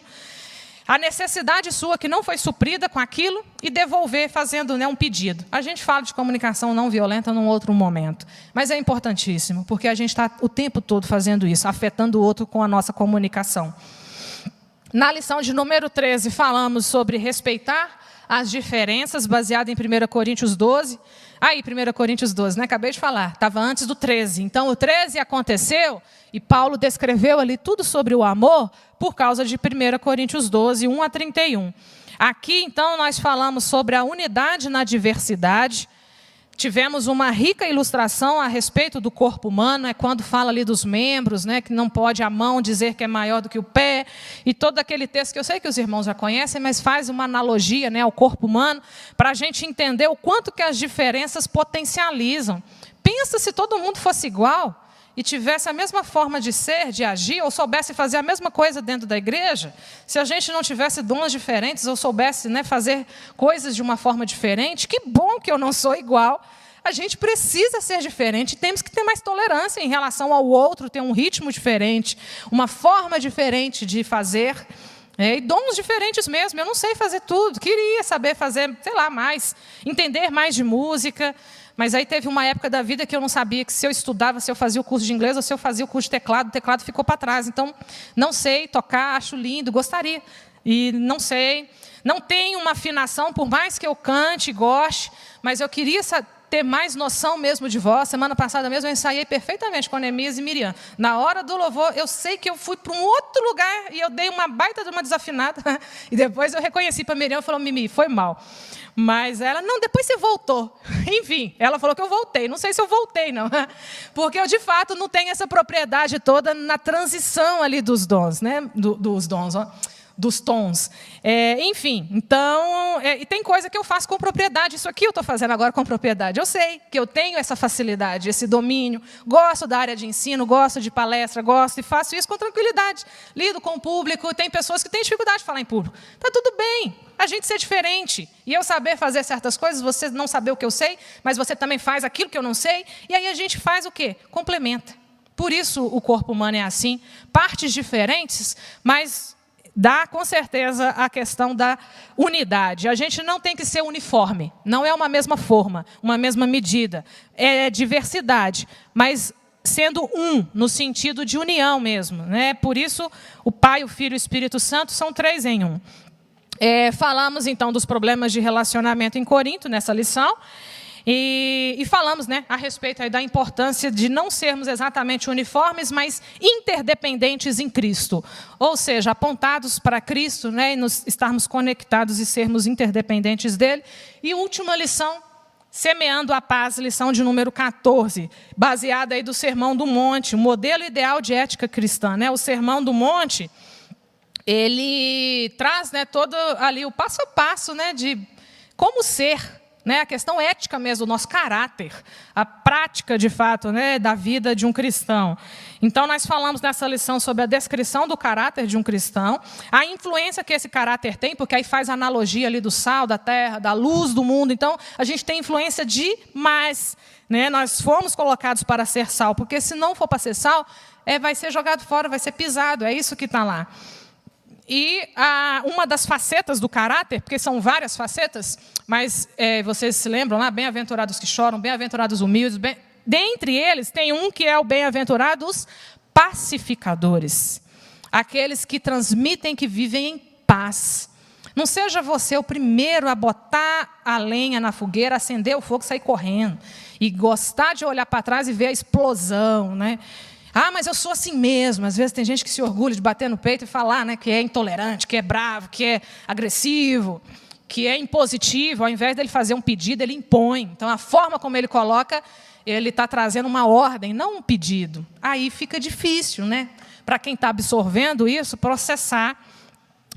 a necessidade sua que não foi suprida com aquilo e devolver fazendo, né, um pedido. A gente fala de comunicação não violenta num outro momento, mas é importantíssimo, porque a gente está o tempo todo fazendo isso, afetando o outro com a nossa comunicação. Na lição de número 13, falamos sobre respeitar as diferenças, baseado em 1 Coríntios 12. Aí, 1 Coríntios 12, né? Acabei de falar, estava antes do 13. Então, o 13 aconteceu e Paulo descreveu ali tudo sobre o amor por causa de 1 Coríntios 12, 1 a 31. Aqui, então, nós falamos sobre a unidade na diversidade. Tivemos uma rica ilustração a respeito do corpo humano, é quando fala ali dos membros, né, que não pode a mão dizer que é maior do que o pé, e todo aquele texto que eu sei que os irmãos já conhecem, mas faz uma analogia, né, ao corpo humano, para a gente entender o quanto que as diferenças potencializam. Pensa se todo mundo fosse igual e tivesse a mesma forma de ser, de agir, ou soubesse fazer a mesma coisa dentro da igreja, se a gente não tivesse dons diferentes, ou soubesse, né, fazer coisas de uma forma diferente, que bom que eu não sou igual. A gente precisa ser diferente, temos que ter mais tolerância em relação ao outro, ter um ritmo diferente, uma forma diferente de fazer, e dons diferentes mesmo. Eu não sei fazer tudo, queria saber fazer, sei lá, mais, entender mais de música. Mas aí teve uma época da vida que eu não sabia que se eu estudava, se eu fazia o curso de inglês ou se eu fazia o curso de teclado, o teclado ficou para trás. Então, não sei tocar, acho lindo, gostaria. E não sei, não tenho uma afinação, por mais que eu cante, goste, mas eu queria ter mais noção mesmo de voz. Semana passada mesmo eu ensaiei perfeitamente com a Neemias e Miriam. Na hora do louvor, eu sei que eu fui para um outro lugar e eu dei uma baita de uma desafinada. E depois eu reconheci para a Miriam e falou, Mimi, foi mal. Mas ela, não, depois você voltou. Enfim, ela falou que eu voltei. Não sei se eu voltei, não. Porque eu, de fato, não tenho essa propriedade toda na transição ali dos dons, né? Dos dons, ó. Dos tons. Enfim, então, e tem coisa que eu faço com propriedade. Isso aqui eu estou fazendo agora com propriedade. Eu sei que eu tenho essa facilidade, esse domínio. Gosto da área de ensino, gosto de palestra, gosto e faço isso com tranquilidade. Lido com o público. Tem pessoas que têm dificuldade de falar em público. Está tudo bem. A gente ser diferente. E eu saber fazer certas coisas, você não saber o que eu sei, mas você também faz aquilo que eu não sei. E aí a gente faz o quê? Complementa. Por isso o corpo humano é assim. Partes diferentes, mas dá, com certeza, a questão da unidade. A gente não tem que ser uniforme. Não é uma mesma forma, uma mesma medida. É diversidade, mas sendo um, no sentido de união mesmo, né? Por isso, o Pai, o Filho e o Espírito Santo são 3 em 1. Falamos, então, dos problemas de relacionamento em Corinto, nessa lição. E falamos, né, a respeito aí da importância de não sermos exatamente uniformes, mas interdependentes em Cristo. Ou seja, apontados para Cristo, né, e nos estarmos conectados e sermos interdependentes dele. E última lição, semeando a paz, lição de número 14, baseada aí do Sermão do Monte, o modelo ideal de ética cristã, né? O Sermão do Monte, ele traz, né, todo ali o passo a passo, né, de como ser, né, a questão ética mesmo, o nosso caráter, a prática, de fato, né, da vida de um cristão. Então, nós falamos nessa lição sobre a descrição do caráter de um cristão, a influência que esse caráter tem, porque aí faz a analogia ali do sal, da terra, da luz do mundo. Então, a gente tem influência demais, né? Nós fomos colocados para ser sal, porque se não for para ser sal, vai ser jogado fora, vai ser pisado, é isso que está lá. E uma das facetas do caráter, porque são várias facetas, mas vocês se lembram lá, bem-aventurados que choram, bem-aventurados humildes, dentre eles tem um que é o bem-aventurados pacificadores, aqueles que transmitem que vivem em paz. Não seja você o primeiro a botar a lenha na fogueira, acender o fogo e sair correndo. E gostar de olhar para trás e ver a explosão, né? Ah, mas eu sou assim mesmo. Às vezes tem gente que se orgulha de bater no peito e falar, né, que é intolerante, que é bravo, que é agressivo, que é impositivo. Ao invés dele fazer um pedido, ele impõe. Então, a forma como ele coloca, ele está trazendo uma ordem, não um pedido. Aí fica difícil, né, para quem está absorvendo isso, processar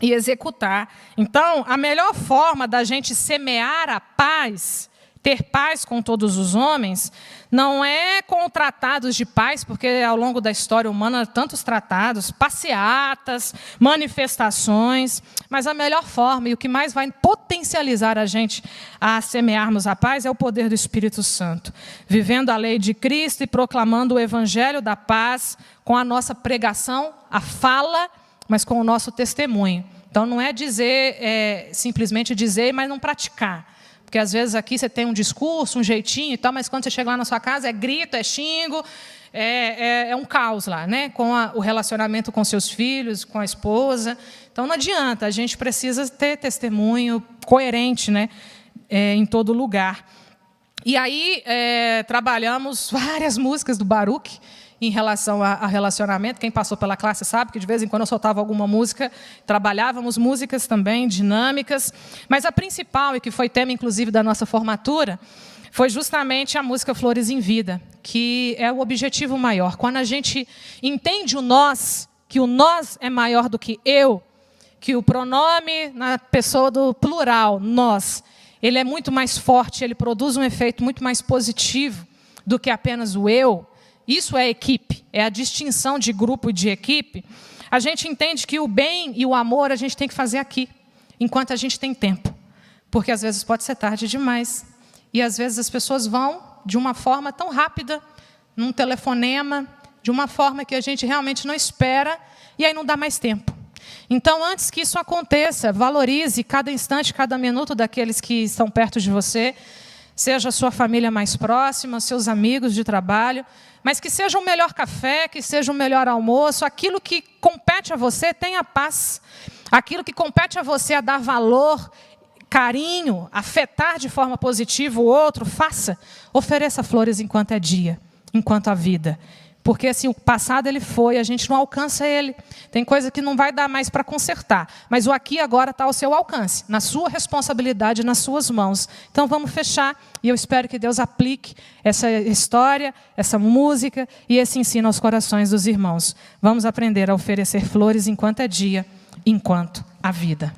e executar. Então, a melhor forma da gente semear a paz, ter paz com todos os homens, não é com tratados de paz, porque ao longo da história humana, tantos tratados, passeatas, manifestações, mas a melhor forma e o que mais vai potencializar a gente a semearmos a paz é o poder do Espírito Santo, vivendo a lei de Cristo e proclamando o evangelho da paz com a nossa pregação, a fala, mas com o nosso testemunho. Então, não é dizer, simplesmente dizer, mas não praticar. Porque, às vezes, aqui você tem um discurso, um jeitinho e tal, mas quando você chega lá na sua casa, é grito, é xingo, é um caos lá, né? Com o relacionamento com seus filhos, com a esposa. Então, não adianta, a gente precisa ter testemunho coerente, né? Em todo lugar. E aí, trabalhamos várias músicas do Baruch, em relação a relacionamento. Quem passou pela classe sabe que, de vez em quando, eu soltava alguma música. Trabalhávamos músicas também, dinâmicas. Mas a principal, e que foi tema, inclusive, da nossa formatura, foi justamente a música Flores em Vida, que é o objetivo maior. Quando a gente entende o nós, que o nós é maior do que eu, que o pronome na pessoa do plural, nós, ele é muito mais forte, ele produz um efeito muito mais positivo do que apenas o eu. Isso é equipe, é a distinção de grupo e de equipe. A gente entende que o bem e o amor a gente tem que fazer aqui, enquanto a gente tem tempo. Porque às vezes pode ser tarde demais. E às vezes as pessoas vão de uma forma tão rápida, num telefonema, de uma forma que a gente realmente não espera, e aí não dá mais tempo. Então, antes que isso aconteça, valorize cada instante, cada minuto daqueles que estão perto de você, seja a sua família mais próxima, seus amigos de trabalho, mas que seja o melhor café, que seja o melhor almoço, aquilo que compete a você, tenha paz. Aquilo que compete a você, a dar valor, carinho, afetar de forma positiva o outro, faça. Ofereça flores enquanto é dia, enquanto há vida. Porque assim, o passado ele foi, a gente não alcança ele. Tem coisa que não vai dar mais para consertar. Mas o aqui e agora está ao seu alcance, na sua responsabilidade, nas suas mãos. Então vamos fechar e eu espero que Deus aplique essa história, essa música e esse ensino aos corações dos irmãos. Vamos aprender a oferecer flores enquanto é dia, enquanto há vida.